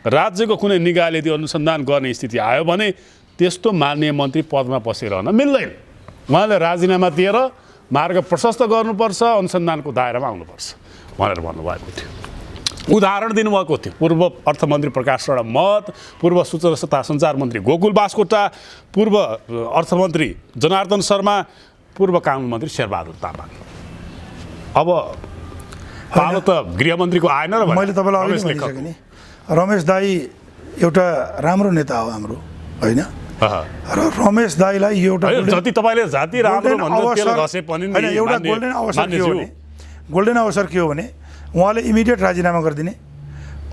राज्यको कुनै निकायले यदि अनुसन्धान गर्ने स्थिति आयो भने त्यस्तो माननीय मन्त्री पदमा बसिरहन मिल्दैन। उहाँले राजीनामा दिएर मार्ग प्रशस्त गर्नुपर्छ, अनुसन्धानको दायरामा आउनुपर्छ भनेर भन्नुभएको थियो। उदाहरण दिनुभएको थियो पूर्व अर्थमन्त्री प्रकाश रणमत, पूर्व सूचना तथा सञ्चार मन्त्री गोकुल बास्कोटा, पूर्व अर्थमन्त्री जनार्दन शर्मा, पूर्व कानुन मन्त्री शेरबहादुर तामाङ। अब पालो त गृहमन्त्रीको आएन र मैले तपाईँलाई अघि भनिसकेँ नि, रमेश दाई एउटा राम्रो नेता हो हाम्रो होइन। र रमेश दाईलाई एउटा जति तपाईँले जाति राम्रो भन्नु तेल घसे पनि एउटा गोल्डन अवसर के हो भने, गोल्डन अवसर के हो भने उहाँले इमिडिएट राजीनामा गरिदिने,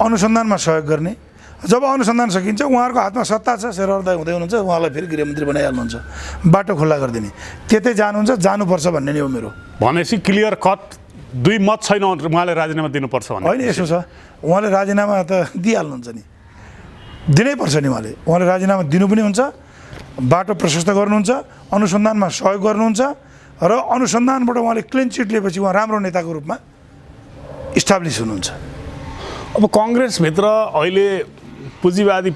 अनुसन्धानमा सहयोग गर्ने। जब अनुसन्धान सकिन्छ उहाँहरूको हातमा सत्ता छ, शेरबहादुर दाई हुँदै हुनुहुन्छ, उहाँलाई फेरि गृहमन्त्री बनाइहाल्नुहुन्छ, बाटो खुल्ला गरिदिने। त्यतै जानुहुन्छ, जानुपर्छ भन्ने नै हो मेरो। भनेपछि क्लियर कट दुई मत छैन, उहाँले राजीनामा दिनुपर्छ भन्ने होइन। यसो छ, उहाँले राजीनामा त दिइहाल्नुहुन्छ नि, दिनैपर्छ नि। उहाँले राजीनामा दिनु पनि हुन्छ, बाटो प्रशस्त गर्नुहुन्छ, अनुसन्धानमा सहयोग गर्नुहुन्छ, र अनुसन्धानबाट उहाँले क्लिन चिट लिएपछि उहाँ राम्रो नेताको रूपमा इस्टाब्लिस हुनुहुन्छ। अब कङ्ग्रेसभित्र अहिले पुँजीवादी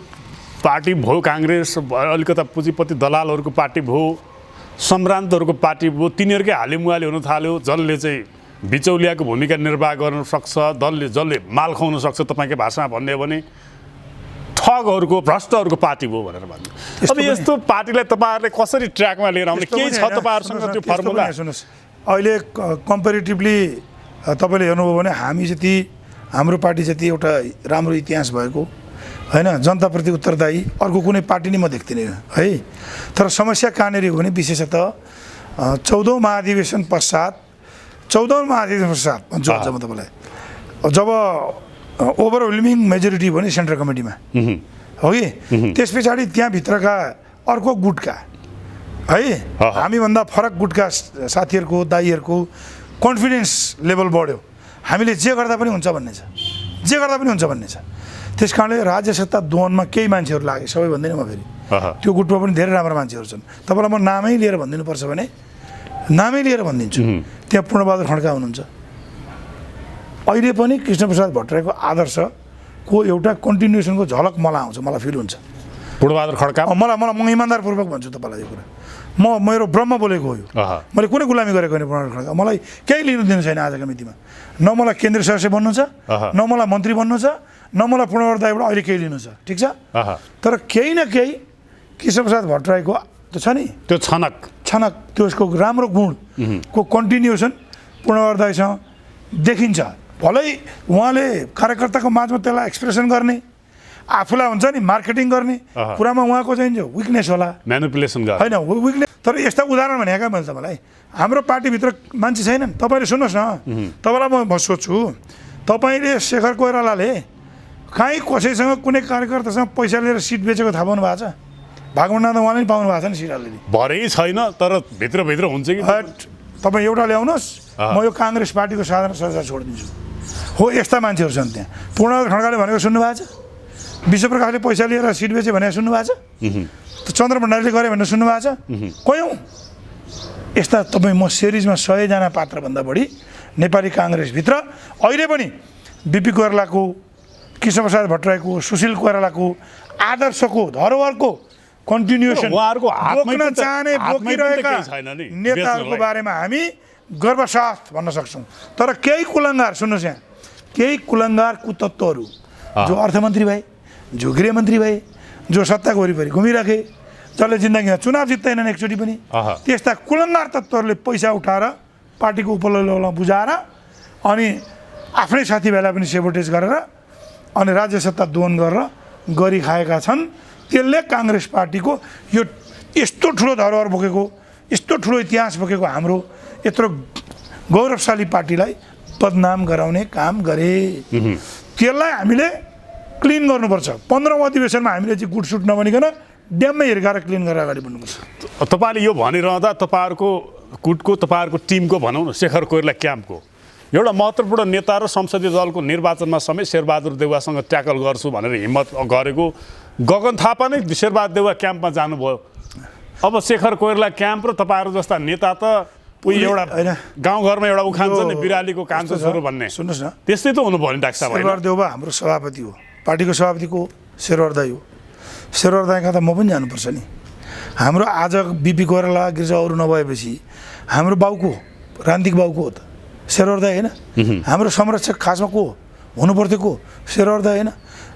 पार्टी भयो काङ्ग्रेस, अलिकता पुँजीपति दलालहरूको पार्टी भयो, सम्भ्रान्तहरूको पार्टी भयो, तिनीहरूकै हालिमुहाली हुन थाल्यो। जसले चाहिँ बिचौलियाको भूमिका निर्वाह गर्न सक्छ, जसले माल खुवाउन सक्छ, तपाईँकै भाषामा भन्ने हो भने ठगहरूको भ्रष्टहरूको पार्टी भयो भनेर भन्नु। अब यस्तो पार्टीलाई तपाईँहरूले कसरी ट्र्याकमा लिएर आउने, केही छ तपाईँहरूसँग त्यो फर्मुला? सुन्नुहोस्, अहिले कम्पेरिटिभली तपाईँले हेर्नुभयो भने हामी जति, हाम्रो पार्टी जति एउटा राम्रो इतिहास भएको होइन, जनताप्रति उत्तरदायी अर्को कुनै पार्टी नै म देख्दिनँ है। तर समस्या कहाँनिर हो भने विशेषतः 14औं महाधिवेशन पश्चात भन्छु म तपाईँलाई, जब ओभरवेल्मिङ मेजोरिटी भयो नि सेन्ट्रल कमिटीमा हो कि, त्यस पछाडि त्यहाँभित्रका अर्को गुटका है, हामीभन्दा फरक गुटका साथीहरूको, दाईहरूको कन्फिडेन्स लेभल बढ्यो। हामीले जे गर्दा पनि हुन्छ भन्ने छ, त्यस कारणले राज्य सत्ता दोहनमा केही मान्छेहरू लागे, सबै भन्दैन म फेरि, त्यो गुटमा पनि धेरै राम्रो मान्छेहरू छन्। तपाईँलाई म नामै लिएर भनिदिनुपर्छ भने नामै लिएर भनिदिन्छु, त्यहाँ पूर्णबहादुर खड्का हुनुहुन्छ। अहिले पनि कृष्णप्रसाद भट्टराईको आदर्शको एउटा कन्टिन्युएसनको झलक मलाई आउँछ, मलाई फिल हुन्छ। पूर्णबहादुर खड्का म इमान्दारपूर्वक भन्छु तपाईँलाई यो कुरा, मेरो ब्रह्म बोलेको हो यो। मैले कुनै गुलामी गरेको होइन पूर्णबहादुर खड्का, मलाई केही लिनु दिनु छैन आजको मितिमा। न मलाई केन्द्रीय सदस्य बन्नु छ, न मलाई मन्त्री बन्नु छ, न मलाई पूर्णबहादुर दाईबाट अहिले केही लिनु छ, ठिक छ। तर केही न केही कृष्णप्रसाद भट्टराईको त्यो छ नि, त्यो छनक त्यसको राम्रो गुणको कन्टिन्युएसन पूर्णबहादुर दाईसँग देखिन्छ। भलै उहाँले कार्यकर्ताको माझमा त्यसलाई एक्सप्रेसन गर्ने, आफूलाई हुन्छ नि मार्केटिङ गर्ने कुरामा उहाँको चाहिँ विकनेस होला, म्यानिपुलेसन गर्छ होइन विकनेस। तर यस्ता उदाहरण भनेका मैले तपाईँलाई, हाम्रो पार्टीभित्र मान्छे छैनन्। तपाईँले सुन्नुहोस् न, तपाईँलाई म सोध्छु, तपाईँले शेखर कोइरालाले कहीँ कसैसँग कुनै कार्यकर्तासँग पैसा लिएर सिट बेचेको थाहा पाउनु भएको छ? भागमण्डा त उहाँले पनि पाउनु भएको छ नि सिट अलरेडी, भरै छैन तर भित्रभित्र हुन्छ कि तपाईँ एउटा ल्याउनुहोस्, म यो काङ्ग्रेस पार्टीको साधारण सदस्य छोडिदिन्छु। हो यस्ता मान्छेहरू छन् त्यहाँ। पूर्णबहादुर खड्काले भनेको सुन्नुभएको छ? विश्वप्रकाशले पैसा लिएर सिट बेचे भनेर सुन्नुभएको छ? चन्द्र भण्डारीले गरे भनेर सुन्नुभएको छ? कयौँ यस्ता तपाईँ म सिरिजमा 100जना पात्रभन्दा बढी नेपाली काङ्ग्रेसभित्र अहिले पनि बिपी कोइरालाको, कृष्णप्रसाद भट्टराईको, सुशील कोइरालाको आदर्शको धरोहरको कन्टिन्युएसन बोक्न चाहने बोकिरहेका नेताहरूको बारेमा हामी गर्वसाथ भन्न सक्छौँ। तर केही कुलङ्गार, सुन्नुहोस् यहाँ, केही कुलङ्गार कुतत्त्वहरू जो अर्थमन्त्री भए, जो गृहमन्त्री भए, जो सत्ताको वरिपरि घुमिराखे, जसले जिन्दगीमा चुनाव जित्दैनन् एकचोटि पनि, त्यस्ता कुलङ्गार तत्त्वहरूले पैसा उठाएर पार्टीको उपलब्धिमा बुझाएर अनि आफ्नै साथीभाइलाई पनि सेबोटेज गरेर अनि राज्य सत्ता दोहन गरेर गरिखाएका छन्। त्यसले काङ्ग्रेस पार्टीको यो यस्तो ठुलो धरोहर बोकेको, यस्तो ठुलो इतिहास बोकेको हाम्रो यत्रो गौरवशाली पार्टीलाई बदनाम गराउने काम गरे। त्यसलाई हामीले क्लिन गर्नुपर्छ। 15औं अधिवेशनमा हामीले चाहिँ गुटसुट नबनिकन ड्याममै हिर्काएर क्लिन गरेर अगाडि बढ्नुपर्छ। तपाईँले यो भनिरहँदा तपाईँहरूको गुटको, तपाईँहरूको टिमको भनौँ न, शेखर कोइराला क्याम्पको एउटा महत्त्वपूर्ण नेता र संसदीय दलको निर्वाचनमा समेत शेरबहादुर देउवासँग ट्याकल गर्छु भनेर हिम्मत गरेको गगन थापा नै शेरबहादुर देउवा क्याम्पमा जानुभयो। अब शेखर कोइराला क्याम्प र तपाईँहरू जस्ता नेता त उही एउटा गाउँघरमा एउटा उखान छ नि, बिरालीको कान्छो छोरो भन्ने, सुन्नुहोस् न, त्यस्तै त हुनु भयो नि डाक्टर साहब। शेरबहादुर देउवा हाम्रो सभापति हो, पार्टीको सभापतिको शेरबहादुर दाइ हो। शेरबहादुर दाइका त म पनि जानुपर्छ नि। हाम्रो आज बिपी कोइराला गिर्जा अरू नभएपछि हाम्रो बाउको, राजनीतिक बाउको हो त शेरबहादुर दाइ होइन? हाम्रो संरक्षक खासमा को हुनुपर्थ्यो को? शेरबहादुर दाइ होइन?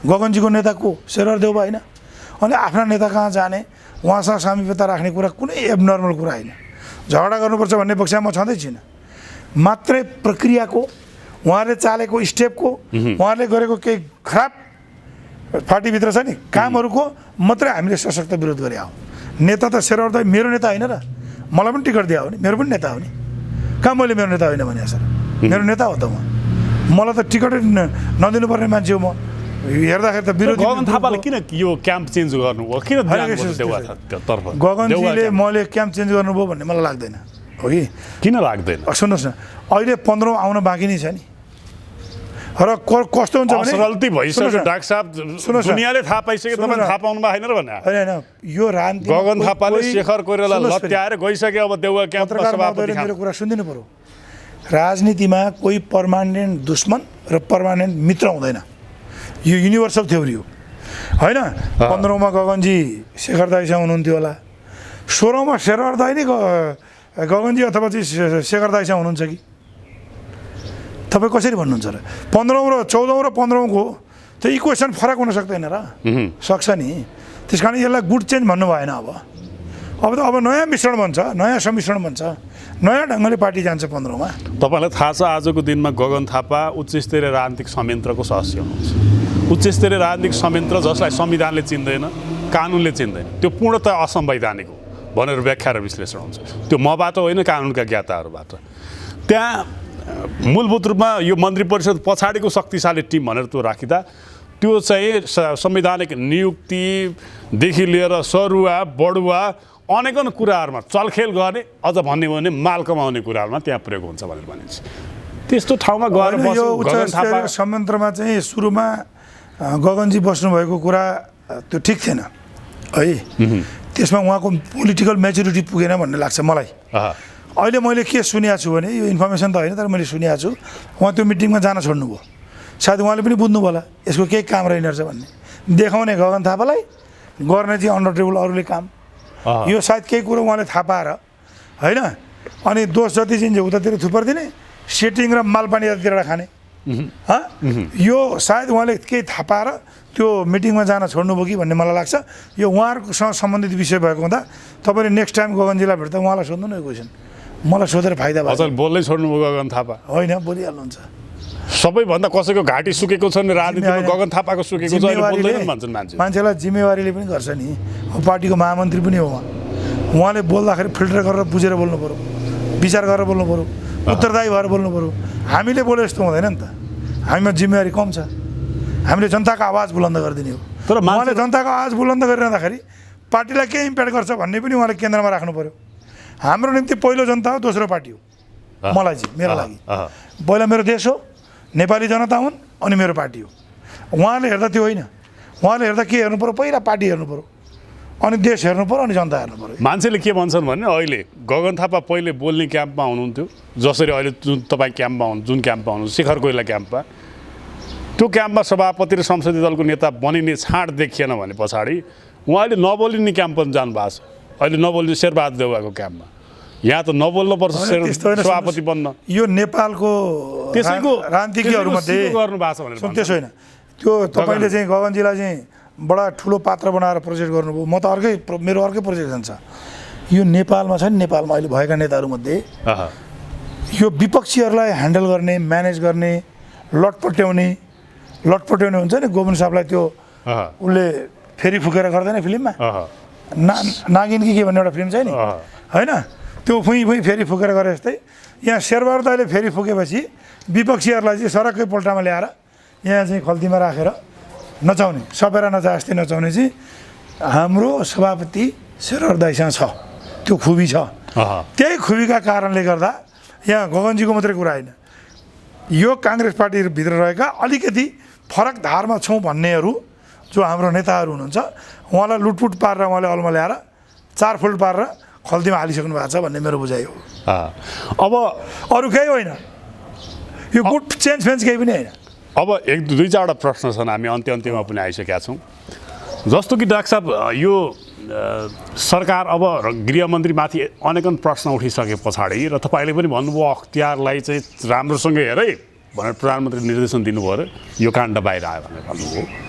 गगनजीको नेता को? शेरबहादुर देउवा होइन? अनि आफ्ना नेता कहाँ जाने, उहाँसँग सामिप्यता राख्ने कुरा कुनै एबनर्मल कुरा होइन। झगडा गर्नुपर्छ भन्ने पक्षमा म छँदै छैन। मात्रै प्रक्रियाको, उहाँले चालेको स्टेपको, उहाँले गरेको केही खराब पार्टीभित्र छ नि कामहरूको मात्रै हामीले सशक्त विरोध गरे हो। नेता त शेरबहादुर दाइ मेरो नेता होइन र? मलाई पनि टिकट दिए हो नि, मेरो पनि नेता हो नि। कहाँ मैले मेरो नेता होइन भने सर? मेरो नेता हो त उहाँ। मलाई त टिकटै नदिनुपर्ने मान्छे हो म। हेर्दाखेरि त विरोधी। गगन थापाले किन यो क्याम्प चेन्ज गर्नुभयो? किन देउवातर्फ गगनजीले मैले क्याम्प चेन्ज गर्नुभयो भन्ने मलाई लाग्दैन। हो कि किन लाग्दैन? सुन्नुहोस् न, अहिले 15औं आउन बाँकी नै छ नि। र कस्तो हुन्छ भने गल्ती भइसक्यो डाक्टर साहब, दुनियाँले थाहा पाइसक्यो, तपाईँ थाहा पाउनु भएको छैन र भने? होइन, यो राजनीति गगन थापाले शेखर कोइराला लत्याएर गइसक्यो। अब देउवा क्याम्पमा सभापति मेरो कुरा सुनिदिनु पर्यो। राजनीतिमा कोही पर्मानेन्ट दुश्मन र पर्मानेन्ट मित्र हुँदैन, यो युनिभर्सल थ्योरी हो होइन? 15औंमा गगनजी शेखर दाइसँग हुनुहुन्थ्यो होला, 16औंमा शेरबहादुर दाइ नै गगनजी अथवा चाहिँ शेखर दाइसँग हुनुहुन्छ कि? तपाईँ कसरी भन्नुहुन्छ र? 15औं र 14औं र 15औंको त इक्वेसन फरक हुन सक्दैन र? सक्छ नि। त्यस कारण यसलाई गुड चेन्ज भन्नु भएन। अब नयाँ मिश्रण बन्छ, नयाँ सम्मिश्रण बन्छ, नयाँ ढङ्गले पार्टी जान्छ 15औंमा। तपाईँलाई थाहा छ आजको दिनमा गगन थापा उच्च स्तरीय राजनीतिक संयन्त्रको सदस्य हुनुहुन्छ। उच्च स्तरीय राजनीतिक संयन्त्र जसलाई संविधानले चिन्दैन, कानुनले चिन्दैन, त्यो पूर्णतः असंवैधानिक हो भनेर व्याख्या र विश्लेषण हुन्छ। त्यो मबाट होइन, कानुनका ज्ञाताहरूबाट। त्यहाँ मूलभूत रूपमा यो मन्त्री परिषद पछाडिको शक्तिशाली टिम भनेर त्यो राखिँदा त्यो चाहिँ संवैधानिक नियुक्तिदेखि लिएर सरुवा बढुवा अनेकन कुराहरूमा चलखेल गर्ने, अझ भन्ने हो भने माल कमाउने कुराहरूमा त्यहाँ प्रयोग हुन्छ भनेर भनिन्छ। त्यस्तो ठाउँमा गएर बस्नु संयन्त्रमा चाहिँ सुरुमा गगनजी बस्नुभएको कुरा त्यो ठिक थिएन है। त्यसमा उहाँको पोलिटिकल मेच्युरिटी पुगेन भन्ने लाग्छ मलाई। अहिले मैले के सुनेको छु भने, यो इन्फर्मेसन त होइन तर मैले सुनेको छु, उहाँ त्यो मिटिङमा जान छोड्नुभयो। सायद उहाँले पनि बुझ्नु होला यसको केही काम रहेन रहेछ भन्ने, देखाउने गगन थापालाई, गर्ने चाहिँ अन्डर टेबल अरूले काम। यो सायद केही कुरो उहाँले थाहा पाएर होइन, अनि दोष जति चिन्छ उतातिर थुपर्दिने, सेटिङ र मालपानी यतातिर खाने। यो सायद उहाँले केही थाहा पाएर त्यो मिटिङमा जान छोड्नुभयो कि भन्ने मलाई लाग्छ। यो उहाँहरूसँग सम्बन्धित विषय भएको हुँदा तपाईँले नेक्स्ट टाइम गगनजीलाई भेट्दा उहाँलाई सोध्नु न यो क्वेसन। मलाई सोधेर फाइदा भयो। बोल्दै छोड्नुभयो गगन थापा? होइन, बोलिहाल्नुहुन्छ। सबैभन्दा कसैको घाँटी सुकेको छ नि राजनीतिमा गगन थापाको सुकेको छ अहिले बोल्दैन भन्छन् मान्छे। मान्छेलाई जिम्मेवारीले पनि गर्छ नि। पार्टीको महामन्त्री पनि हो उहाँले बोल्दाखेरि फिल्टर गरेर बुझेर बोल्नु पऱ्यो, विचार गरेर बोल्नु पऱ्यो, उत्तरदायी भएर बोल्नु पऱ्यो। हामीले बोले जस्तो हुँदैन नि त। हामीमा जिम्मेवारी कम छ। हामीले जनताको आवाज बुलन्द गरिदिने हो। तर उहाँले जनताको आवाज बुलन्द गरिरहँदाखेरि पार्टीलाई के इम्प्याक्ट गर्छ भन्ने पनि उहाँले केन्द्रमा राख्नु पऱ्यो। हाम्रो निम्ति पहिलो जनता हो, दोस्रो पार्टी हो। मलाई चाहिँ मेरो लागि पहिला मेरो देश हो, नेपाली जनता हुन्, अनि मेरो पार्टी हो। उहाँले हेर्दा त्यो होइन। उहाँले हेर्दा के हेर्नु पऱ्यो, पहिला पार्टी हेर्नु पऱ्यो, अनि देश हेर्नु पऱ्यो, अनि जनता हेर्नु पऱ्यो। मान्छेले के भन्छन् भने अहिले गगन थापा पहिले बोल्ने क्याम्पमा हुनुहुन्थ्यो, जसरी अहिले जुन तपाईँ क्याम्पमा हुनु, जुन क्याम्पमा हुनु शिखर कोइला क्याम्पमा, त्यो क्याम्पमा सभापति र संसदीय दलको नेता बनिने छाँट देखिएन भने पछाडि उहाँ अहिले नबोलिने क्याम्प पनि जानुभएको छ। अहिले नबोल्ने शेरबहादुर देउवाको क्याम्पमा। यहाँ त नबोल्नुपर्छ सभापति बन्न। यो नेपालको त्यसैको राजनीतिज्ञहरूमध्ये गर्नुभएको छ भने त्यसो होइन। त्यो तपाईँले चाहिँ गगनजीलाई चाहिँ बडा ठुलो पात्र बनाएर प्रोजेक्ट गर्नुभयो। म त मेरो अर्कै प्रोजेक्सन छ। यो नेपालमा छ नि, नेपालमा अहिले भएका नेताहरूमध्ये यो विपक्षीहरूलाई ह्यान्डल गर्ने, म्यानेज गर्ने, लटपट्याउने हुन्छ नि। गोविन्द साहबलाई त्यो उसले फेरि फुकेर गर्दैन फिल्ममा, नागिन कि के भन्ने एउटा फिल्म छ नि, होइन? त्यो फुइँ फेरि फुकेर गरे जस्तै यहाँ शेरबहादुर दाइले फेरि फुकेपछि विपक्षीहरूलाई चाहिँ सडककै पोल्टामा ल्याएर यहाँ चाहिँ खल्तीमा राखेर नचाउने, सपेरा नचा जस्तै नचाउने चाहिँ हाम्रो सभापति शेरबहादुर दाइसँग छ। त्यो खुबी छ। त्यही खुबीका कारणले गर्दा यहाँ गगनजीको मात्रै कुरा होइन, यो काङ्ग्रेस पार्टीभित्र रहेका अलिकति फरक धारमा छौँ भन्नेहरू जो हाम्रो नेताहरू हुनुहुन्छ, उहाँलाई लुटपुट पारेर उहाँले अलमा ल्याएर चारफुल्ट पारेर खल्तीमा हालिसक्नु भएको छ भन्ने मेरो बुझाइ हो। अब अरू केही होइन, यो गुड चेन्ज केही पनि होइन। अब एक दुई चारवटा प्रश्न छन्, हामी अन्त्यमा पनि आइसकेका छौँ। जस्तो कि डाक्टर साहब, यो सरकार अब गृहमन्त्रीमाथि अनेकन प्रश्न उठिसके पछाडि र तपाईँले पनि भन्नुभयो अख्तियारलाई चाहिँ राम्रोसँग हेरै भनेर प्रधानमन्त्री निर्देशन दिनुभयो र यो काण्ड बाहिर आयो भनेर भन्नुभयो।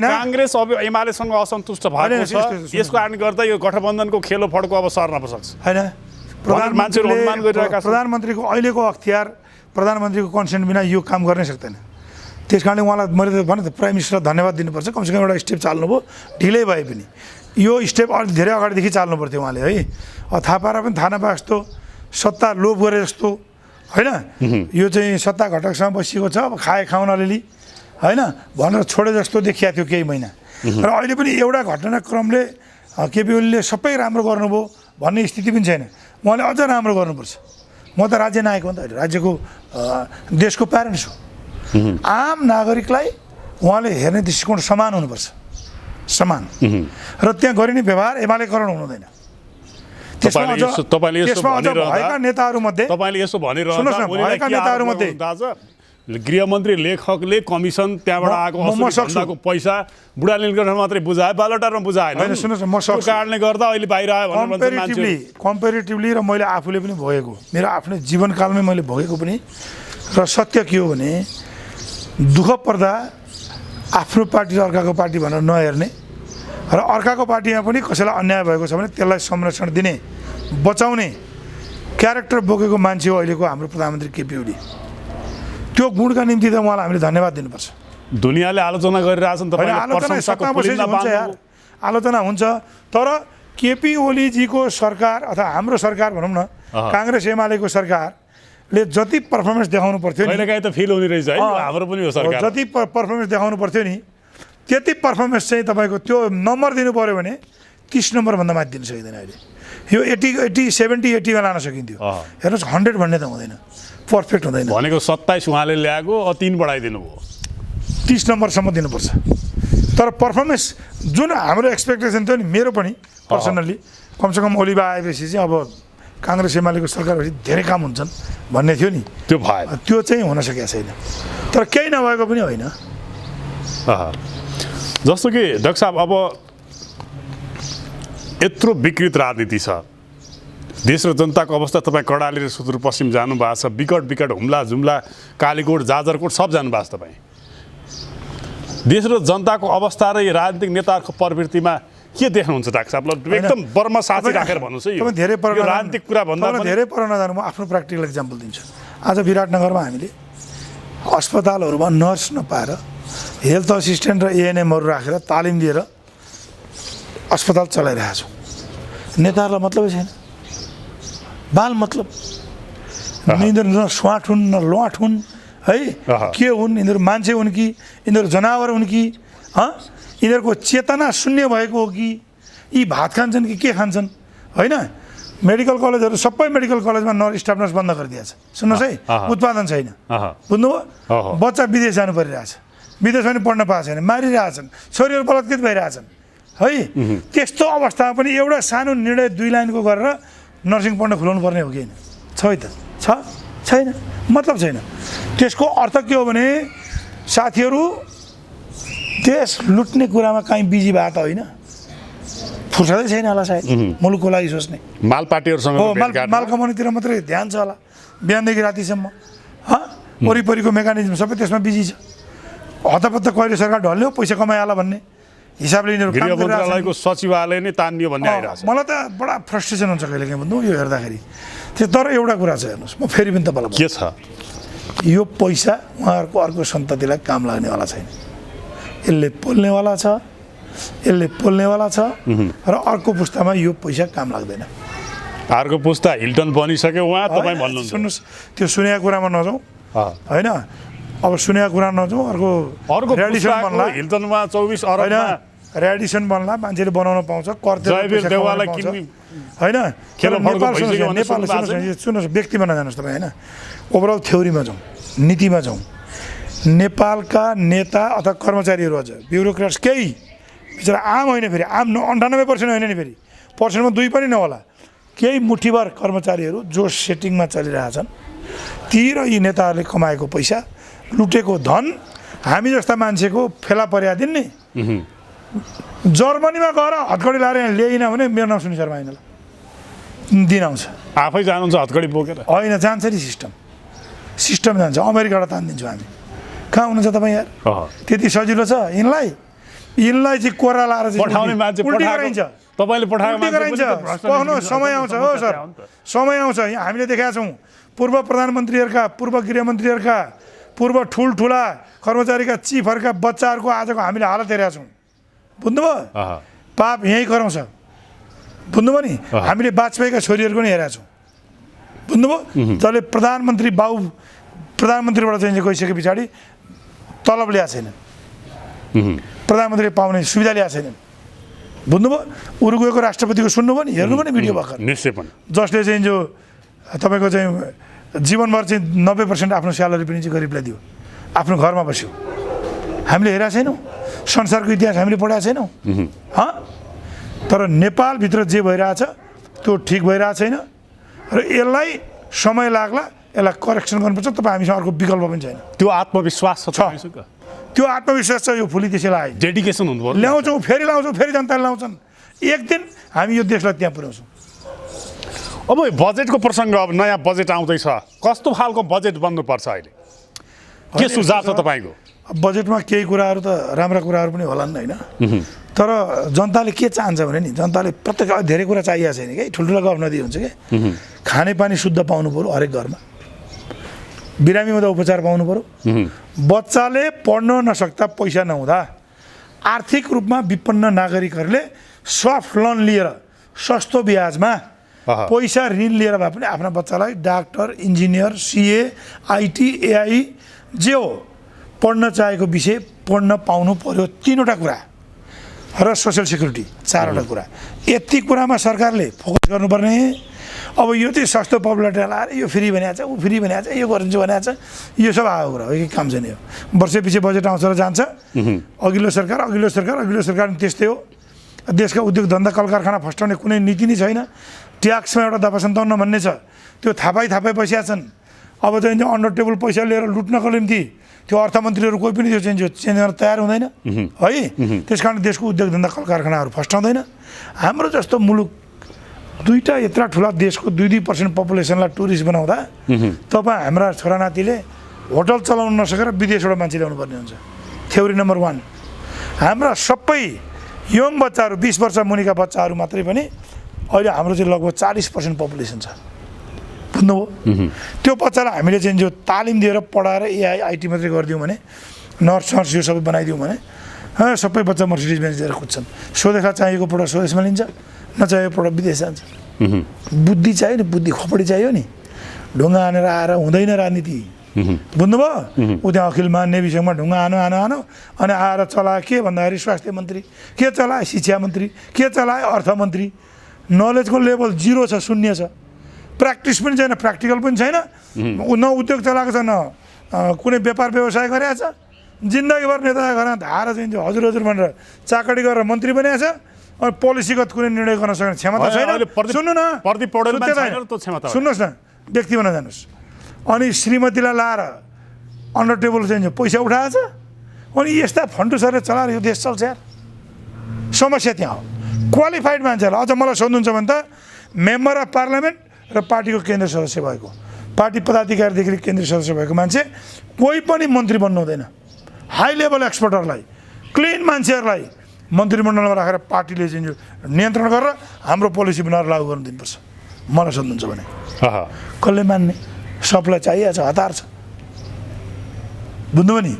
काङ्ग्रेस अब एमालेसँग असन्तुष्ट भएको छ, यसको कारणले गर्दा यो गठबन्धनको खेलो फड्को अब सर्न सक्छ होइन? प्रधानमन्त्रीको अहिलेको अख्तियार प्रधानमन्त्रीको कन्सेन्ट बिना यो काम गर्नै सक्दैन। त्यस कारणले उहाँलाई मैले त भने त प्राइम मिनिस्टरलाई धन्यवाद दिनुपर्छ। कमसेकम एउटा स्टेप चाल्नुभयो, ढिलै भए पनि यो स्टेप अलि धेरै अगाडिदेखि चाल्नु पर्थ्यो उहाँले, है? थाहा पाएर पनि थाहा नपाए जस्तो, सत्ता लोभ गरे जस्तो, होइन? यो चाहिँ सत्ता घटकसँग बसिएको छ, अब खाउन अलिअलि, होइन भनेर छोडे जस्तो देखिया थियो केही महिना। र अहिले पनि एउटा घटनाक्रमले केपी ओलीले सबै राम्रो गर्नुभयो भन्ने स्थिति पनि छैन। उहाँले अझ राम्रो गर्नुपर्छ। म त राज्य नायक हो नि त, अहिले राज्यको देशको प्यारेन्ट्स हो। आम नागरिकलाई उहाँले हेर्ने दृष्टिकोण समान हुनुपर्छ, समान। र त्यहाँ गरिने व्यवहार एमालेकरण हुनुहुँदैन। त्यसमा अझ भएका नेताहरूमध्ये भएका नेताहरूमध्ये गृहमन्त्री लेखकले कमिसन त्यहाँबाट आएको पैसा बुढा नीलकण्ठ मात्रै बुझाए, बालोटारमा बुझाएन। त्यो कारणले गर्दा अहिले बाहिर आयो कम्पेरिटिभली र मैले आफूले पनि भोगेको, मेरो आफ्नै जीवनकालमै मैले भोगेको पनि। र सत्य के हो भने दुःख पर्दा आफ्नो पार्टी र अर्काको पार्टी भनेर नहेर्ने, र अर्काको पार्टीमा पनि कसैलाई अन्याय भएको छ भने त्यसलाई संरक्षण दिने, बचाउने क्यारेक्टर बोकेको मान्छे हो अहिलेको हाम्रो प्रधानमन्त्री केपी ओली। त्यो गुणका निम्ति त उहाँलाई हामीले धन्यवाद दिनुपर्छ। दुनियाँले आलोचना गरिरहेछन्, आलोचना हुन्छ, तर केपी ओलीजीको सरकार अथवा हाम्रो सरकार भनौँ न, काङ्ग्रेस एमालेको सरकारले जति पर्फर्मेन्स देखाउनु पर्थ्यो नि, त फिल हुने रहेछ है, हाम्रो पनि हो सरकार, जति पर्फर्मेन्स देखाउनु पर्थ्यो नि त्यति पर्फर्मेन्स चाहिँ तपाईँको त्यो नम्बर दिनु पऱ्यो भने 30 नम्बरभन्दा माथि दिन सकिँदैन। अहिले यो 80, 70, 80मा लान सकिन्थ्यो। हेर्नुहोस् 100 भन्ने त हुँदैन, पर्फेक्ट हुँदैन। भनेको 27 उहाँले ल्याएको 3 बढाइदिनु भयो, 30 नम्बरसम्म दिनुपर्छ। तर पर्फर्मेन्स जुन हाम्रो एक्सपेक्टेसन थियो नि, मेरो पनि पर्सनल्ली कमसेकम ओलीबा आएपछि चाहिँ अब काङ्ग्रेस एमालेको सरकारपछि धेरै काम हुन्छन् भन्ने थियो नि, त्यो भएन। त्यो चाहिँ हुन सकेको छैन। तर केही नभएको पनि होइन। जस्तो कि डाक्टर साहब, अब यत्रो विकृत राजनीति छ, देश र जनताको अवस्था, तपाईँ कर्णाली र सुदूरपश्चिम जानुभएको छ, विकट हुम्ला जुम्ला कालीकोट जाजरकोट सब जानुभएको छ तपाईँ। देश र जनताको अवस्था र यो राजनीतिक नेताहरूको प्रवृत्तिमा के देख्नुहुन्छ डाक्टर साहब? एकदम बर्मा साथी राखेर भन्नुहोस् है, धेरै राजनीतिक कुरा भन्दा धेरै पर नजानु। म आफ्नो प्र्याक्टिकल इक्जाम्पल दिन्छु। आज विराटनगरमा हामीले अस्पतालहरूमा नर्स नपाएर हेल्थ असिस्टेन्ट र एएनएमहरू राखेर तालिम दिएर अस्पताल चलाइरहेका छौँ। नेताहरूलाई मतलबै छैन, बाल मतलब यिनीहरू न स्वाट हुन् न लवाट हुन् है, के हुन् यिनीहरू, मान्छे हुन् कि यिनीहरू जनावर हुन् कि यिनीहरूको चेतना शून्य भएको हो कि यी भात खान्छन् कि के खान्छन् होइन। मेडिकल कलेजहरू सबै मेडिकल कलेजमा स्टाफ नर्स बन्द गरिदिएको छ। सुन्नुहोस् है, उत्पादन छैन, बुझ्नुभयो। बच्चा विदेश जानु परिरहेछ, विदेशमा पनि पढ्न पाएको छैन, मारिरहेछन्, छोरीहरू बलात्कृत भइरहेछन् है। त्यस्तो अवस्थामा पनि एउटा सानो निर्णय 2 लाइनको गरेर नर्सिङ पढ्न खुलाउनु पर्ने हो कि होइन? छ है त? छैन, मतलब छैन। त्यसको अर्थ के हो भने साथीहरू, देश लुट्ने कुरामा कहीँ बिजी भए त होइन, फुर्सदै छैन होला सायद मुलुकको लागि सोच्ने। माल पार्टीहरूसँग हो, माल कमाउनेतिर मात्रै ध्यान छ होला, बिहानदेखि रातिसम्म वरिपरिको मेकानिजम सबै त्यसमा बिजी छ। हतपत्त कहिले सरकार ढल्यो, पैसा कमाइहाल्ला भन्ने हिसाबले यिनीहरू काम गृह गरिरहेछन्। मन्त्रालयको सचिवालय नै तानियो भन्ने आइरहेछ। मलाई त बडा फ्रस्ट्रेसन हुन्छ कहिले काहीँ भन्नु यो हेर्दाखेरि। तर एउटा कुरा छ, हेर्नुहोस्, म फेरि पनि तपाईँलाई के छ, यो पैसा उहाँहरूको अर्को सन्ततिलाई काम लाग्नेवाला छैन। यसले पोल्नेवाला छ, यसले पोल्नेवाला छ र अर्को पुस्तामा यो पैसा काम लाग्दैन। अर्को पुस्ता हिल्टन बनिसक्यो उहाँ, तपाईँ भन्नुहुन्छ। सुन्नुहोस्, त्यो सुनेको कुरामा नजाउँ होइन, अब सुनेको कुरा नजाउँ। अर्को रेडिसन बन्ला, हिल्टनमा 24 अरबमा रेडिसन बन्ला, मान्छेले बनाउन पाउँछ, कर होइन। नेपाल सुन्नुहोस्, व्यक्तिमा नजानुहोस् तपाईँ होइन, ओभरअल थ्योरीमा जाउँ, नीतिमा जाउँ। नेपालका नेता अथवा कर्मचारीहरू, अझ ब्युरोक्रेट्स, केही बिचरा आम होइन, फेरि आम 98% होइन नि, फेरि पर्सेन्टमा 2 पनि नहोला, केही मुठीभर कर्मचारीहरू जो सेटिङमा चलिरहेछन्, ती र यी नेताहरूले कमाएको पैसा, लुटेको धन हामी जस्ता मान्छेको फेला पर्यादिन नि। जर्मनीमा गएर हतकडी लाएर यहाँ ल्याइन भने मेरो नाम सुनि शर्मा होइन, दिन आउँछ, आफै जानुहुन्छ हतकडी बोकेर? होइन, जान्छ नि, सिस्टम जान्छ। अमेरिकाबाट तानिदिन्छौँ हामी। कहाँ हुनुहुन्छ तपाईँ यार? त्यति सजिलो छ यिनलाई चाहिँ कोरा लाएर पठाउने मान्छे उल्टी गराइन्छ, तपाईँले पठाएको उल्टी गराइन्छ। कहुनु समय आउँछ, हो सर, समय आउँछ। यहाँ हामीले देखाएको छौँ पूर्व प्रधानमन्त्रीहरूका, पूर्व गृहमन्त्रीहरूका, पूर्व ठुल्ठुला कर्मचारीका, चिफहरूका बच्चाहरूको आजको हामीले हालत हेरेका छौँ, बुझ्नुभयो? पाप यहीँ कराउँछ, बुझ्नुभयो नि? हामीले वाजपेयीका छोरीहरूको नि हेरेका छौँ, बुझ्नुभयो? जसले प्रधानमन्त्रीबाट चाहिँ गइसके पछाडि तलब ल्याएको छैन, प्रधानमन्त्रीले पाउने सुविधा ल्याएको छैनन्, बुझ्नुभयो? उरुग्वेको राष्ट्रपतिको सुन्नुभयो नि, हेर्नुभयो नि भिडियो भर्खर, निश्चय पनि, जसले चाहिँ जो तपाईँको चाहिँ जीवनभर चाहिँ 90% आफ्नो स्यालेरी पनि चाहिँ गरिबलाई दियो, आफ्नो घरमा बस्यो। हामीले हेरेका छैनौँ, संसारको इतिहास हामीले पढाएको छैनौँ। तर नेपालभित्र जे भइरहेछ त्यो ठिक भइरहेको छैन र यसलाई समय लाग्ला, यसलाई करेक्सन गर्नुपर्छ। तपाईँ हामीसँग अर्को विकल्प पनि छैन। त्यो आत्मविश्वास छ, त्यो आत्मविश्वास छ। यो फुली त्यसैलाई डेडिकेसन हुनु पर्यो। ल्याउँछौँ, फेरि लाउँछौँ, फेरि जनताले लाउँछन्। एक दिन हामी यो देशलाई त्यहाँ पुर्याउँछौँ। अब बजेटको प्रसङ्ग, अब नयाँ बजेट आउँदैछ, कस्तो खालको बजेट बन्नुपर्छ अहिले? के सुझाव छ तपाईँको? बजेटमा केही कुराहरू त राम्रा कुराहरू पनि होलान् होइन, तर जनताले के चाहन्छ भने नि, जनताले प्रत्येक धेरै कुरा चाहिएको छैन कि, ठुल्ठुला गफ नदिए हुन्छ कि। खानेपानी शुद्ध पाउनु पऱ्यो हरेक घरमा, बिरामीमा त उपचार पाउनु पऱ्यो, बच्चाले पढ्न नसक्दा पैसा नहुँदा आर्थिक रूपमा विपन्न नागरिकहरूले सफ्ट लोन लिएर सस्तो ब्याजमा पैसा ऋण लिएर भए पनि आफ्ना बच्चालाई डाक्टर, इन्जिनियर, सिए, आइटी, एआई जे हो पढ्न चाहेको विषय पढ्न पाउनु पर्यो। 3वटा कुरा र सोसियल सिक्युरिटी 4वटा कुरा। यति कुरामा सरकारले फोकस गर्नुपर्ने। अब यो चाहिँ सस्तो पपुलेटलाई लाएर यो फ्री भनिएको छ, ऊ फ्री भनिएको छ, यो गरिन्छ भनिएको छ, यो सब आएको कुरा हो कि काम छैन। यो वर्षपछि बजेट आउँछ र जान्छ। अघिल्लो सरकार त्यस्तै हो। देशका उद्योग धन्दा कल कारखाना फस्टाउने कुनै नीति नै छैन। ट्याक्समा एउटा दफा 57 भन्ने छ, त्यो थापै बसिया छन्। अब चाहिँ अन्डर टेबल पैसा लिएर लुट्नको निम्ति त्यो अर्थमन्त्रीहरू कोही पनि त्यो चेन्ज गर्न तयार हुँदैन है। त्यस कारण देशको उद्योग धन्दा कल कारखानाहरू फस्टाउँदैन। हाम्रो जस्तो मुलुक 2टा यत्रा ठुला देशको 2% पपुलेसनलाई टुरिस्ट बनाउँदा तपाईँ हाम्रा छोरानातीले होटल चलाउन नसकेर विदेशबाट मान्छे ल्याउनु पर्ने हुन्छ। थ्योरी नम्बर 1, हाम्रा सबै यङ बच्चाहरू 20 वर्ष मुनिका बच्चाहरू मात्रै पनि अहिले हाम्रो चाहिँ लगभग 40% पपुलेसन छ। बुझ्नुभयो त्यो बच्चालाई हामीले चाहिँ जो तालिम दिएर पढाएर एआई आइटी मात्रै गरिदिउँ भने नर्स यो सबै बनाइदिउँ भने सबै बच्चा मर्सिडिज बेन्ज लिएर कुद्छन् स्वदेशलाई चाहिएको प्रोडक्ट स्वदेशमा लिन्छ नचाहिएको प्रोडक्ट विदेश जान्छ बुद्धि चाहियो नि बुद्धि खपडी चाहियो नि ढुङ्गा हानेर आएर हुँदैन राजनीति बुझ्नुभयो उ त्यहाँ अखिल महान्यायसँग ढुङ्गा हानो अनि आएर चलायो के भन्दाखेरि स्वास्थ्य मन्त्री के चलायो शिक्षा मन्त्री के चलायो अर्थमन्त्री नलेजको लेभल 0 छ शून्य छ प्र्याक्टिस पनि छैन प्र्याक्टिकल पनि छैन न उद्योग चलाएको छ न कुनै व्यापार व्यवसाय गरेको छ जिन्दगीभर नेता गरेर धाएर चाहिँ हजुर हजुर भनेर चाकडी गरेर मन्त्री बनिएको छ अनि पोलिसीगत कुनै निर्णय गर्न सक्ने क्षमता छैन सुन्नु न सुन्नुहोस् न व्यक्ति बन्न जानुहोस् अनि श्रीमतीलाई लाएर अन्डर टेबल चाहिँ पैसा उठाएको छ अनि यस्ता फन्टुसहरूले चलाएर यो देश चल्छ यार समस्या त्यहाँ हो क्वालिफाइड मान्छेहरूलाई अझ मलाई सोध्नुहुन्छ भने त मेम्बर अफ पार्लियामेन्ट र पार्टीको केन्द्रीय सदस्य भएको पार्टी पदाधिकारीदेखि केन्द्रीय सदस्य भएको मान्छे कोही पनि मन्त्री बन्नु हुँदैन हाई लेभल एक्सपर्टहरूलाई क्लिन मान्छेहरूलाई मन्त्रीमण्डलमा राखेर पार्टीले चाहिँ नियन्त्रण गरेर हाम्रो पोलिसी बनाएर लागू गर्नु दिनुपर्छ मलाई सोध्नुहुन्छ भने कसले मान्ने सबलाई चाहिएको छ हतार छ बुझ्नुभयो नि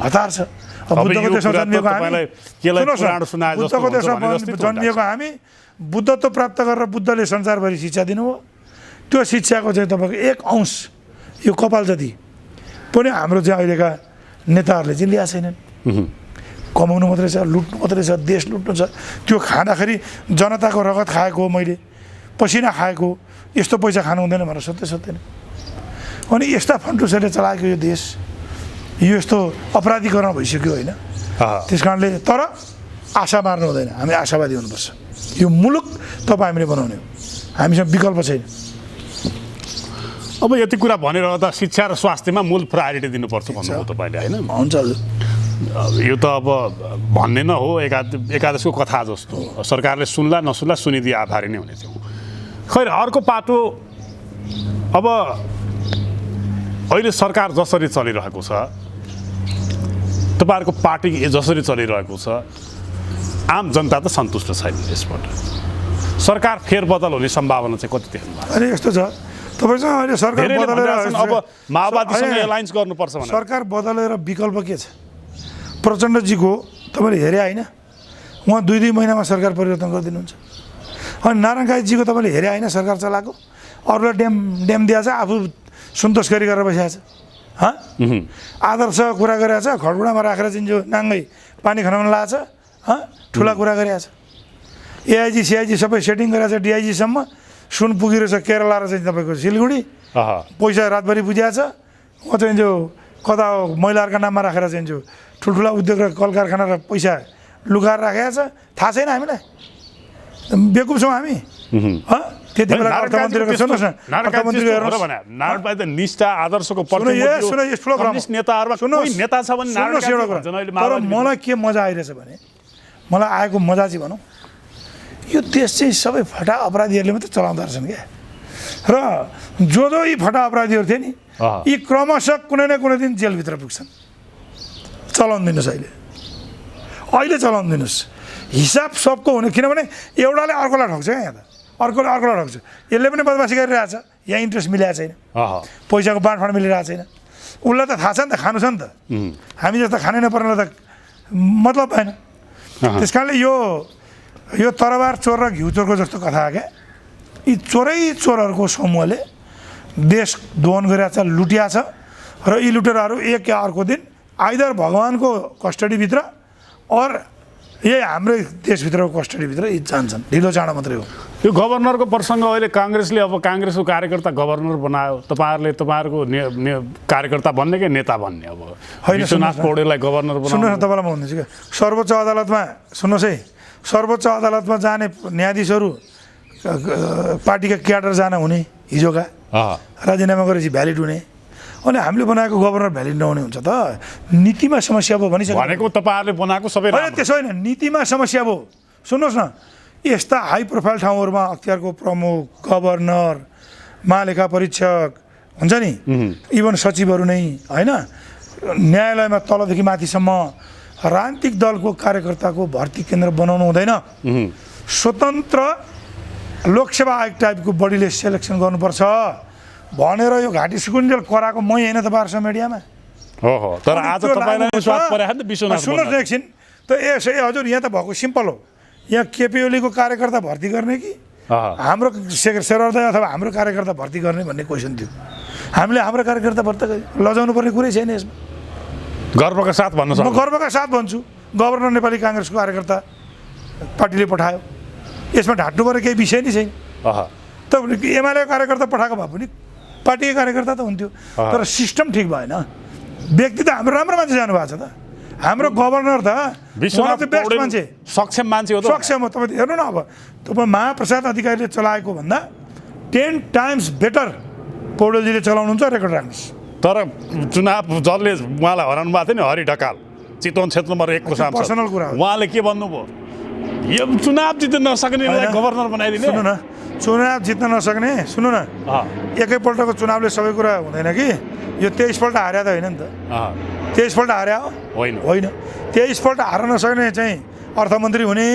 हतार छ बुद्धको देशमा जन्मिएको हामी बुद्धत्व प्राप्त गरेर बुद्धले संसारभरि शिक्षा दिनुभयो त्यो शिक्षाको चाहिँ तपाईँको 1 अंश यो कपाल जति पनि हाम्रो चाहिँ अहिलेका नेताहरूले चाहिँ ल्याएको छैनन् कमाउनु मात्रै छ लुट्नु मात्रै छ देश लुट्नु छ त्यो खाँदाखेरि जनताको रगत खाएको हो मैले पसिना खाएको यस्तो पैसा खानु हुँदैन भनेर सोध्दैन अनि यस्ता फन्टुसहरूले चलाएको यो देश यो यस्तो अपराधीकरण भइसक्यो होइन त्यस कारणले तर आशा मार्नु हुँदैन हामी आशावादी हुनुपर्छ यो मुलुक तपाईँ हामीले बनाउने हो हामीसँग विकल्प छैन अब यति कुरा भनेर त शिक्षा र स्वास्थ्यमा मूल प्रायोरिटी दिनुपर्छ भन्नुभयो तपाईँले होइन हुन्छ हजुर यो त अब भन्ने न हो एकादशको कथा जस्तो सरकारले सुन्ला नसुन्ला सुनिदिए आभारी नै हुने थियौँ खैर अर्को पाटो अब अहिले सरकार जसरी चलिरहेको छ तपाईँहरूको पार्टी जसरी चलिरहेको छ आम जनता त सन्तुष्ट छैन यसबाट सरकार फेरबदल हुने सम्भावना चाहिँ कति देख्नु भएको अरे यस्तो छ तपाईँसँग अहिले सरकार बदलेर अब माओवादीसँग एलायन्स गर्नुपर्छ भने सरकार बदलेर विकल्प के छ प्रचण्डजीको तपाईँले हेरे होइन उहाँ 2 महिनामा सरकार परिवर्तन गरिदिनुहुन्छ अनि नारायण काजीको तपाईँले हेरे होइन सरकार चलाएको अरूलाई ड्याम दिएछ आफू सन्तोषकारी गरेर बसिरहेको छ आदर्श कुरा गरेको छ खडबुडामा राखेर चाहिँ जो नाङ्गै पानी खनाउन लगाएको छ ठुला कुरा गरिरहेको छ एआइजी सिआइजी सबै सेटिङ गरेको छ डिआइजीसम्म सुन पुगिरहेछ केरला र चाहिँ तपाईँको सिलगढी पैसा रातभरि बुझिएको छ उहाँ चाहिँ जो कता महिलाहरूका नाममा राखेर चाहिँ जो ठुल्ठुला उद्योग र कल कारखाना र पैसा लुकाएर राखेको छ थाहा छैन हामीलाई बेकुफ छौँ हामी त्यति बेला अर्थमन्त्रीको सुन्नुहोस् न अर्थमन्त्री नारायण त निष्ठा आदर्शको तर मलाई के मजा आइरहेछ भने मलाई आएको मजा चाहिँ भनौँ यो देश चाहिँ सबै फटा अपराधीहरूले मात्रै चलाउँदो रहेछन् क्या र जो यी फटा अपराधीहरू थिए नि यी क्रमशः कुनै न कुनै दिन जेलभित्र पुग्छन् चलाउनु दिनुहोस् अहिले चलाउनु दिनुहोस् हिसाब सबको हुने किनभने एउटाले अर्कोलाई ठग्छ क्या यहाँ त अर्कोले अर्कोलाई ठग्छ यसले पनि बदमासी गरिरहेको छ यहाँ इन्ट्रेस्ट मिलेको छैन पैसाको बाँडफाँड मिलिरहेको छैन उसलाई त थाहा छ नि त खानु छ नि त हामी जस्तो खानै नपर्नेलाई त मतलब भएन त्यस कारणले यो तरबार चोर र घिउ चोरको जस्तो कथा क्या यी चोरहरूको समूहले देश दोहन गरिरहेको छ लुटिया छ र यी लुटेराहरू एक या अर्को दिन आइदर भगवानको कस्टडीभित्र और यही हाम्रै देशभित्रको कस्टडीभित्र यी जान्छन् ढिलो चाँडो मात्रै हो यो गभर्नरको प्रसङ्ग अहिले काङ्ग्रेसले अब काङ्ग्रेसको कार्यकर्ता गभर्नर बनायो तपाईँहरूको कार्यकर्ता भन्ने कि नेता भन्ने अब विश्वनाथ पौडेललाई गभर्नर बनायो सुन्नुहोस् न तपाईँलाई म भन्दैछु क्या सर्वोच्च अदालतमा सुन्नुहोस् है सर्वोच्च अदालतमा जाने न्यायाधीशहरू पार्टीका क्याडर जान हुने हिजोका राजीनामा गरेपछि भ्यालिड हुने अनि हामीले बनाएको गभर्नर भ्यालिड नहुने हुन्छ त नीतिमा समस्या भयो भनिसक्यो भनेको तपाईँहरूले बनाएको सबै होइन त्यसो होइन नीतिमा समस्या भयो सुन्नुहोस् न यस्ता हाई प्रोफाइल ठाउँहरूमा अख्तियारको प्रमुख गभर्नर महालेखा परीक्षक हुन्छ नि इभन सचिवहरू नै होइन न्यायालयमा तलदेखि माथिसम्म राजनीतिक दलको कार्यकर्ताको भर्ती केन्द्र बनाउनु हुँदैन स्वतन्त्र लोकसेवा आयोग टाइपको बडीले सेलेक्सन गर्नुपर्छ भनेर यो घाँटी सुकुन्जेल कराएको मै होइन तपाईँहरूसँग मिडियामा। हो तर आज तपाईँलाई स्वाद परेको नि त विश्वनाथ। सुन्नुहोस् एकछिन त ए हजुर यहाँ त भएको सिम्पल हो, यहाँ केपी ओलीको कार्यकर्ता भर्ती गर्ने कि हाम्रो शेरहृदय अथवा हाम्रो कार्यकर्ता भर्ती गर्ने भन्ने क्वेसन थियो। हामीले हाम्रो कार्यकर्ता भर्ती लजाउनु पर्ने कुरै छैन यसमा। गर्वका साथ भन्नु म गर्वका साथ भन्छु, गभर्नर नेपाली काङ्ग्रेसको कार्यकर्ता पार्टीले पठायो, यसमा ढाँट्नुपर्ने केही विषय नै छैन। त एमालेको कार्यकर्ता पठाएको भए पनि पार्टीको कार्यकर्ता त हुन्थ्यो, तर सिस्टम ठिक भएन। व्यक्ति त हाम्रो राम्रो मान्छे जानुभएको छ त, हाम्रो गभर्नर त बेस्ट मान्छे, सक्षम मान्छे हो त। सक्षम हो। तपाईँ हेर्नु न, अब तपाईँ महाप्रसाद अधिकारीले चलाएको भन्दा 10 टाइम्स बेटर पौडेलजीले चलाउनुहुन्छ, रेकर्ड राख्नुहोस्। तर चुनाव जसले उहाँलाई हराउनु भएको थियो नि, हरि ढकाल, चितवन क्षेत्र नम्बर 1 को सांसद, पर्सनल कुरा हो। उहाँले के भन्नुभयो, यो चुनाव जित्न नसक्नेलाई गभर्नर बनाइदिने। सुन्नु न, चुनाव जित्न नसक्ने, सुन्नु न, एकैपल्टको चुनावले सबै कुरा हुँदैन कि। यो 23 पल्ट हार्या त होइन नि त। 23 पल्ट हार्या होइन, 23 पल्ट हार्न नसक्ने चाहिँ अर्थमन्त्री हुने,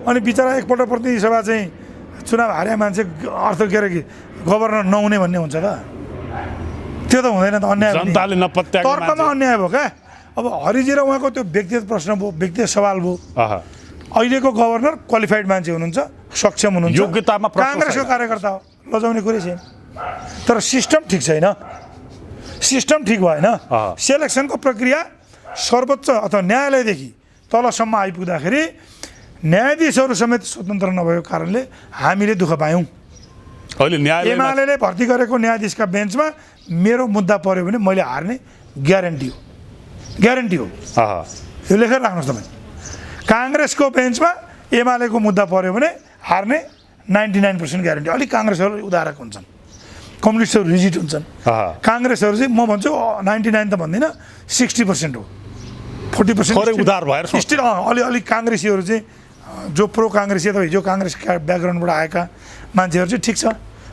अनि बिचरा एकपल्ट प्रतिनिधि सभा चाहिँ चुनाव हार्या मान्छे अर्थ के अरे गभर्नर नहुने भन्ने हुन्छ त? त्यो त हुँदैन त, अन्याय। जनताले नपत्याएको तर्कमा अन्याय भयो क्या। अब हरिजी र उहाँको त्यो व्यक्तिगत प्रश्न भयो, व्यक्तिगत सवाल भयो। अहिलेको गभर्नर क्वालिफाइड मान्छे हुनुहुन्छ, सक्षम हुनुहुन्छ, योग्यतामा काङ्ग्रेसको कार्यकर्ता हो, लजाउने कुरै छैन। तर सिस्टम ठिक छैन, सिस्टम ठिक भएन। सेलेक्सनको प्रक्रिया सर्वोच्च अथवा न्यायालयदेखि तलसम्म आइपुग्दाखेरि न्यायाधीशहरू समेत स्वतन्त्र नभएको कारणले हामीले दुःख पायौँ। अहिले एमाले भर्ती गरेको न्यायाधीशका बेन्चमा मेरो मुद्दा पर्यो भने मैले हार्ने ग्यारेन्टी हो, ग्यारेन्टी हो। यो लेखेर राख्नुहोस् तपाईँ। काङ्ग्रेसको बेन्चमा एमालेको मुद्दा पर्यो भने हार्ने 99% ग्यारेन्टी। अलिक काङ्ग्रेसहरू उदारक हुन्छन्, कम्युनिस्टहरू रिजिट हुन्छन्। काङ्ग्रेसहरू चाहिँ म भन्छु 99 त भन्दिनँ, 60% हो, 40% उदार भएर स्टिल अलिक काङ्ग्रेसीहरू चाहिँ जो प्रो काङ्ग्रेसी अथवा हिजो काङ्ग्रेस ब्याकग्राउन्डबाट आएका मान्छेहरू चाहिँ ठिक छ,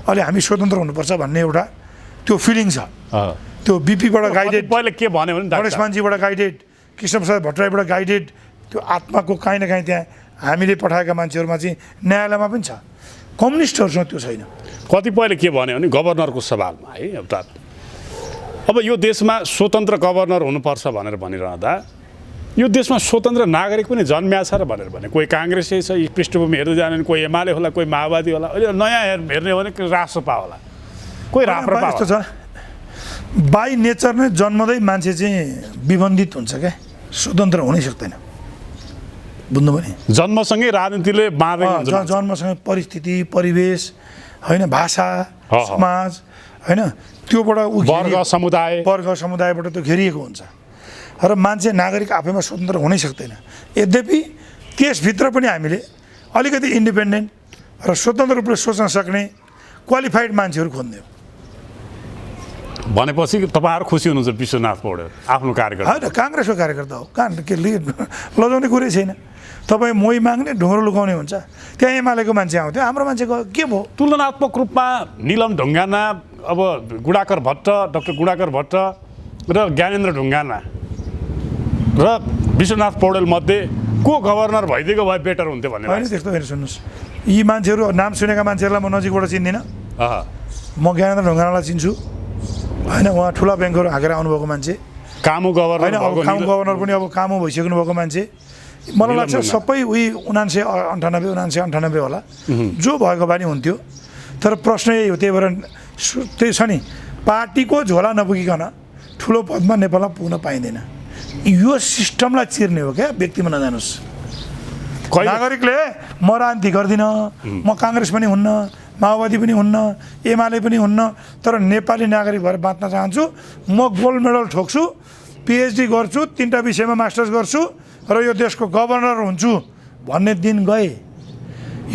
अहिले हामी स्वतन्त्र हुनुपर्छ भन्ने एउटा त्यो फिलिङ छ। त्यो बिपीबाट गाइडेड, पहिले के भन्यो भने गणेश मानजीबाट गाइडेड, कृष्णप्रसाद भट्टराईबाट गाइडेड, त्यो आत्माको काहीँ न काहीँ त्यहाँ हामीले पठाएका मान्छेहरूमा चाहिँ न्यायालयमा पनि छ। कम्युनिस्टहरूसँग त्यो छैन। कतिपयले के भन्यो भने गभर्नरको सवालमा है एउटा, अब यो देशमा स्वतन्त्र गभर्नर हुनुपर्छ भनेर भनिरहँदा यो देशमा स्वतन्त्र नागरिक पनि जन्म्या छ र भनेर भने, कोही काङ्ग्रेसै छ पृष्ठभूमि हेर्दै जाने, कोही एमाले होला, कोही माओवादी होला, अहिले नयाँ हेर्ने हो भने रासपा होला, कोही राप्रपा यस्तो छ। बाई नेचर नै जन्मदै मान्छे चाहिँ विबन्धित हुन्छ क्या, स्वतन्त्र हुनै सक्दैन। बुझ्नुभयो नि? जन्मसँगै राजनीतिले बाँधेको हुन्छ। जन्मसँगै परिस्थिति, परिवेश, होइन, भाषा, समाज, होइन, त्योबाट वर्ग समुदायबाट त्यो घेरिएको हुन्छ र मान्छे नागरिक आफैमा स्वतन्त्र हुनै सक्दैन। यद्यपि त्यसभित्र पनि हामीले अलिकति इन्डिपेन्डेन्ट र स्वतन्त्र रूपले सोच्न सक्ने क्वालिफाइड मान्छेहरू खोज्ने हो। भनेपछि तपाईँहरू खुसी हुनुहुन्छ विश्वनाथ पौडेल आफ्नो कार्यकर्ता? होइन, काङ्ग्रेसको कार्यकर्ता हो, कहाँ के लजाउने कुरै छैन। तपाईँ मोही माग्ने ढुङ्ग्रो लुकाउने हुन्छ। त्यहाँ एमालेको मान्छे आउँथ्यो, हाम्रो मान्छेको के भयो? तुलनात्मक रूपमा निलम ढुङ्गाना, अब गुडाकर भट्ट, डाक्टर गुडाकर भट्ट र ज्ञानेन्द्र ढुङ्गाना र विश्वनाथ पौडेल मध्ये को गभर्नर भइदिएको भए बेटर हुन्थ्यो भन्ने? होइन, त्यस्तो होइन। सुन्नुहोस्, यी मान्छेहरू नाम सुनेका मान्छेहरूलाई म नजिकबाट चिन्दिनँ। म ज्ञानेन्द्र ढुङ्गानालाई चिन्छु, होइन, उहाँ ठुला ब्याङ्कहरू हाँकेर आउनुभएको मान्छे, कामु गभर्नर, होइन, कामु गभर्नर पनि अब कामु भइसक्नु भएको मान्छे। मलाई लाग्छ सबै उही 1998 होला, जो भएको बानी हुन्थ्यो। तर प्रश्न यही हो, त्यही भएर त्यही छ नि, पार्टीको झोला नपुगिकन ठुलो पदमा नेपालमा पुग्न पाइँदैन। यो सिस्टमलाई चिर्ने हो क्या, व्यक्तिमा नजानुहोस्। नागरिकले म राजनीति गर्दिनँ, म काङ्ग्रेस पनि हुन्न, माओवादी पनि हुन्न, एमाले पनि हुन्न, तर नेपाली नागरिक भएर बाँच्न चाहन्छु, म गोल्ड मेडल ठोक्छु, पिएचडी गर्छु, 3टा विषयमा मास्टर्स गर्छु र यो देशको गभर्नर हुन्छु भन्ने दिन गए।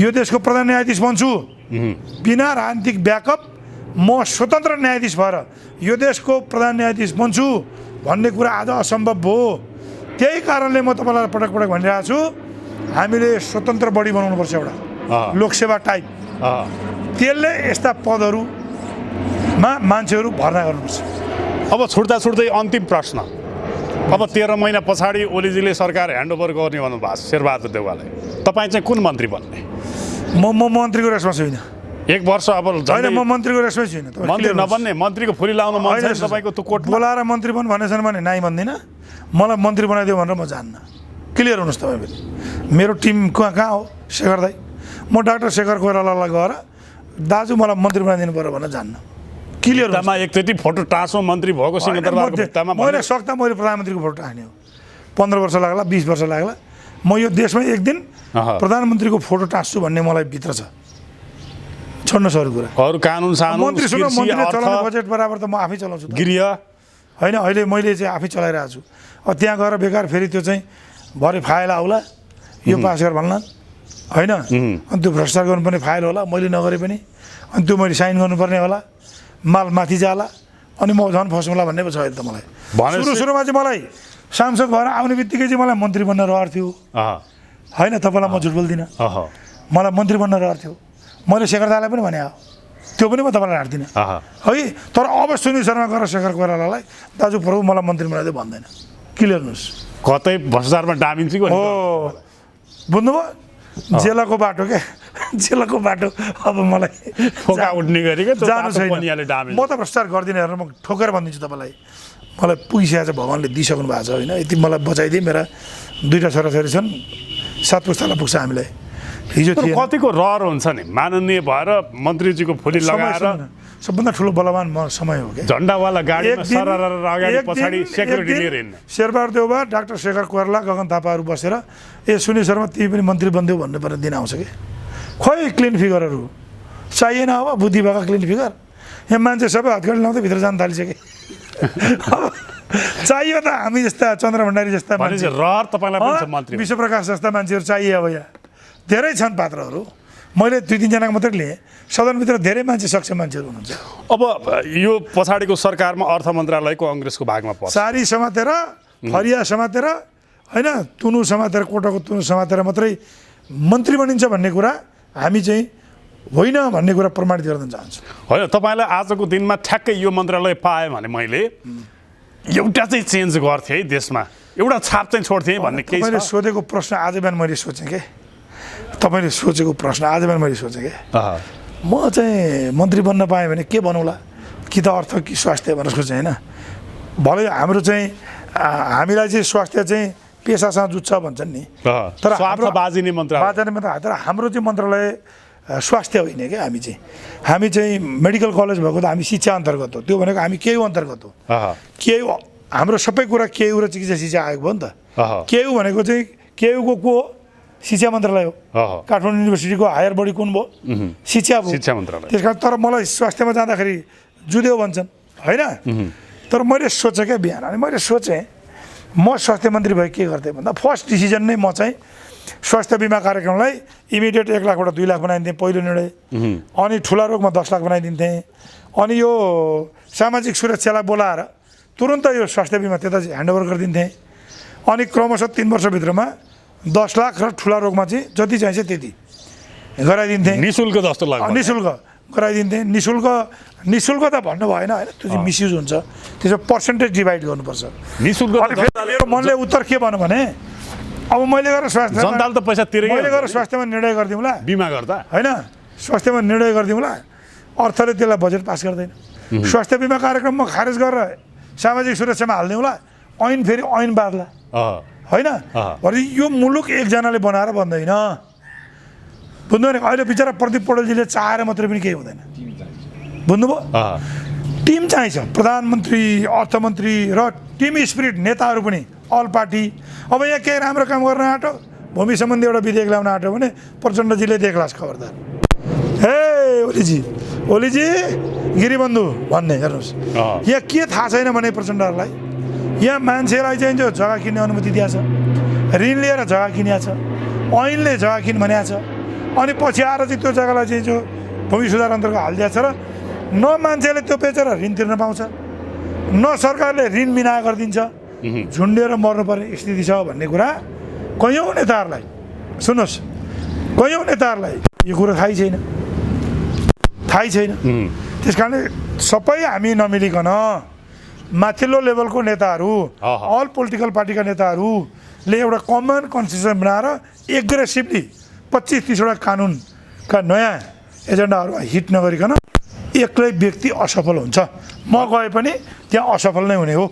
यो देशको प्रधान न्यायाधीश बन्छु, बिना राजनीतिक ब्याकअप म स्वतन्त्र न्यायाधीश भएर यो देशको प्रधान न्यायाधीश बन्छु भन्ने कुरा आज असम्भव भयो। त्यही कारणले म तपाईँलाई पटक पटक भनिरहेको छु, हामीले स्वतन्त्र बडी बनाउनुपर्छ, एउटा लोकसेवा टाइप। त्यसले यस्ता पदहरूमा मान्छेहरू भर्ना गर्नुपर्छ। अब छुट्दै अन्तिम प्रश्न, अब 13 महिना पछाडि ओलीजीले सरकार ह्यान्डओभर गर्ने भन्नुभएको छ शेरबहादुर देउवालाई, तपाईँ चाहिँ कुन मन्त्री बन्ने? म मन्त्रीको रेसमा छुइनँ। 1 वर्ष अब होइन झन्डै म मन्त्रीको रेसमै छुइनँ मन्त्री नबन्ने मन्त्रीको फुरी लाउन मन छैन तपाईँको त्यो कोर्टमा बोलाएर मन्त्री बन भनेछन् भने नाइ भन्दिनँ मलाई मन्त्री बनाइदियो भनेर म जान्न क्लियर हुनुहोस् तपाईँ पनि मेरो टिम कहाँ हो शेखर दाई म डाक्टर शेखर कोइरालालाई गएर दाजु मलाई मन्त्री बनाइदिनु पर्यो भनेर जान्न क्लियर भित्तामा एकचोटि फोटो टाँसो मन्त्री भएको सिंहदरबारको भित्तामा मैले सक्दा मैले प्रधानमन्त्रीको फोटो टाँग्ने हो 15 वर्ष लाग्ला 20 वर्ष लाग्ला म यो देशमा एक दिन प्रधानमन्त्रीको फोटो टाँस्छु भन्ने मलाई भित्र छ छोड्नुहोस् अरू कुरा अरू कानुन सानुन मन्त्रीसँग कृषि, मन्त्रीले अर्थ, चलाउने बजेट बराबर त म आफै चलाउँछु त गृह होइन अहिले मैले चाहिँ आफै चलाइरहेको छु अब त्यहाँ गएर बेकार फेरि त्यो चाहिँ भरे फाइल आउला यो पास गर भन्ला होइन अनि त्यो भ्रष्टाचार गर्नुपर्ने फाइल होला मैले नगरे पनि अनि त्यो मैले साइन गर्नुपर्ने होला माल माथि जाला अनि म झन् फसौँला भन्ने पो छ अहिले त मलाई सुरुमा चाहिँ मलाई सांसद भएर आउने बित्तिकै चाहिँ मलाई मन्त्री बन्न रहर थियो होइन तपाईँलाई म झुट बोल्दिनँ मलाई मन्त्री बन्न रहर थियो मैले शेखर दालाई पनि भने त्यो पनि म तपाईँलाई हाट्दिनँ है तर अब सुनिल शर्मा गएर शेखर कोइरालालाई दाजु प्रभु मलाई मन्त्री बनाइदियो भन्दैन क्लियर हुनुहोस् कतै भ्रष्टाचारमा डामिन्छ कि हो बुझ्नुभयो जेलको बाटो क्या जेलको बाटो अब मलाई फोका उठ्ने गरेको जानु छैन म त भ्रष्टाचार गर्दिनँ हेरेर म ठोकेर भनिदिन्छु तपाईँलाई मलाई पुगिसकेको छ भगवान्ले दिइसक्नु भएको छ होइन यति मलाई बचाइदिए मेरा 2टा छोराछोरी छन् 7 पुस्तालाई पुग्छ हामीलाई हिजो थिएन कतिको रहर हुन्छ नि माननीय भएर मन्त्रीजीको फुली लगाएर सबभन्दा ठुलो बलवान म समय हो क्या झन्डावाला गाडीमा सरर अगाडि पछाडि सेक्युरिटी लिएर हिँड्ने शेरबहादुर देउवा डाक्टर शेखर कोइराला गगन थापाहरू बसेर सुनिल शर्मा तिमी पनि मन्त्री बनिदेऊ भन्नुपर्ने दिन आउँछ कि खोइ क्लिन फिगरहरू चाहिएन अब बुद्धि भएको क्लिन फिगर यहाँ मान्छे सबै हतकडी लाउँदै भित्र जान थालिसके चाहियो त हामी जस्ता चन्द्र भण्डारी जस्ता मान्छे रहर तपाईँलाई पनि छ मन्त्री विश्वप्रकाश जस्ता मान्छेहरू चाहिए अब यहाँ धेरै छन् पात्रहरू मैले 2-3 जनाको मात्रै लिएँ सदनभित्र धेरै मान्छे सक्षम मान्छेहरू हुनुहुन्छ अब यो पछाडिको सरकारमा अर्थ मन्त्रालयको अङ्ग्रेसको भागमा पर्छ सारी समातेर फरिया समातेर होइन तुनु समातेर कोटाको तुनु समातेर मात्रै मन्त्री बनिन्छ भन्ने कुरा हामी चाहिँ होइन भन्ने कुरा प्रमाणित गर्न चाहन्छु होइन तपाईँलाई आजको दिनमा ठ्याक्कै यो मन्त्रालय पाएँ भने मैले एउटा चाहिँ चेन्ज गर्थेँ है देशमा एउटा छाप चाहिँ छोड्थेँ भन्ने केही तपाईँले सोधेको प्रश्न आज बिहान मैले सोचेँ के तपाईँले सोचेको प्रश्न आज बिहान मैले सोचेँ कि म चाहिँ मन्त्री बन्न पाएँ भने के बनौँला कि त अर्थ कि स्वास्थ्य भनेर सोचेँ होइन भले हाम्रो चाहिँ हामीलाई चाहिँ स्वास्थ्य चाहिँ पेसासँग जुत्छ भन्छन् नि तर स्वार्थबाजी मन्त्रालय तर हाम्रो चाहिँ मन्त्रालय स्वास्थ्य होइन क्या हामी चाहिँ मेडिकल कलेज भएको त हामी शिक्षा अन्तर्गत हो त्यो भनेको हामी केयु अन्तर्गत हो केयु हाम्रो सबै कुरा केयु र चिकित्सा शिक्षा आयोग भयो नि त केयु भनेको चाहिँ केयुको को हो शिक्षा मन्त्रालय हो काठमाडौँ युनिभर्सिटीको हायर बडी कुन भयो शिक्षा भयो शिक्षा मन्त्रालय त्यस कारण तर मलाई स्वास्थ्यमा जाँदाखेरि जुद्यो भन्छन् होइन तर मैले सोचेँ क्या बिहान अनि मैले सोचेँ म स्वास्थ्य मन्त्री भए के गर्थेँ भन्दा फर्स्ट डिसिजन नै म चाहिँ स्वास्थ्य बिमा कार्यक्रमलाई इमिडिएट 1 लाखबाट 2 लाख बनाइदिन्थेँ पहिलो निर्णय अनि ठुला रोगमा 10 लाख बनाइदिन्थेँ अनि यो सामाजिक सुरक्षालाई बोलाएर तुरन्त यो स्वास्थ्य बिमा त्यता ह्यान्डओभर गरिदिन्थेँ अनि क्रमशः 3 वर्षभित्रमा 10 लाख र ठुला रोगमा चाहिँ जति चाहिन्छ त्यति गराइदिन्थेँ निःशुल्क जस्तो लाग्छ निःशुल्क गराइदिन्थेँ निःशुल्क त भन्नु भएन होइन त्यो चाहिँ मिसयुज हुन्छ त्यसमा पर्सेन्टेज डिभाइड गर्नुपर्छ निःशुल्क मेरो मनले उत्तर के भन्नु भने अब मैले गएर स्वास्थ्य जनताले त पैसा तिरेकै मैले गएर स्वास्थ्यमा निर्णय गरिदिउँला बिमा गर्दा होइन स्वास्थ्यमा निर्णय गरिदिउँला अर्थले त्यसलाई बजेट पास गर्दैन स्वास्थ्य बिमा कार्यक्रममा खारेज गरेर सामाजिक सुरक्षामा हालिदिउँला ऐन फेरि ऐन बाँध्ला होइन भने यो मुलुक एकजनाले बनाएर भन्दैन बुझ्नु भने अहिले बिचरा प्रदीप पौडेलजीले चाहेर मात्रै पनि केही हुँदैन बुझ्नुभयो टिम चाहिन्छ प्रधानमन्त्री अर्थमन्त्री र टिम स्पिरिट नेताहरू पनि अल पार्टी अब यहाँ केही राम्रो काम गर्न आँटो भूमि सम्बन्धी एउटा विधेयक ल्याउन आँट्यो भने प्रचण्डजीले देखलास् खबरदार हे ओलीजी गिरिबन्धु भन्ने हेर्नुहोस् यहाँ के थाहा छैन भने प्रचण्डहरूलाई यहाँ मान्छेलाई चाहिँ जो जग्गा किन्ने अनुमति दिएको छ ऋण लिएर जग्गा किनेको छ ऐनले जग्गा किन भनेको छ अनि पछि आएर चाहिँ त्यो जग्गालाई चाहिँ जो भूमि सुधार अन्तर्गत हालिदिएको छ र न मान्छेले त्यो बेचेर ऋण तिर्न पाउँछ न सरकारले ऋण बिना गरिदिन्छ झुन्डेर मर्नुपर्ने स्थिति छ भन्ने कुरा कयौँ नेताहरूलाई सुन्नुहोस् कयौँ नेताहरूलाई यो कुरो थाहै छैन त्यस कारणले सबै हामी नमिलिकन माथिल्लो लेभलको नेताहरू अल पोलिटिकल पार्टीका नेताहरूले एउटा कमन कन्सेसन बनाएर एग्रेसिभली 25-30 वटा कानुनका नयाँ एजेन्डाहरूमा हिट नगरिकन एक्लै व्यक्ति असफल हुन्छ। म गए पनि त्यहाँ असफल नै हुने हो।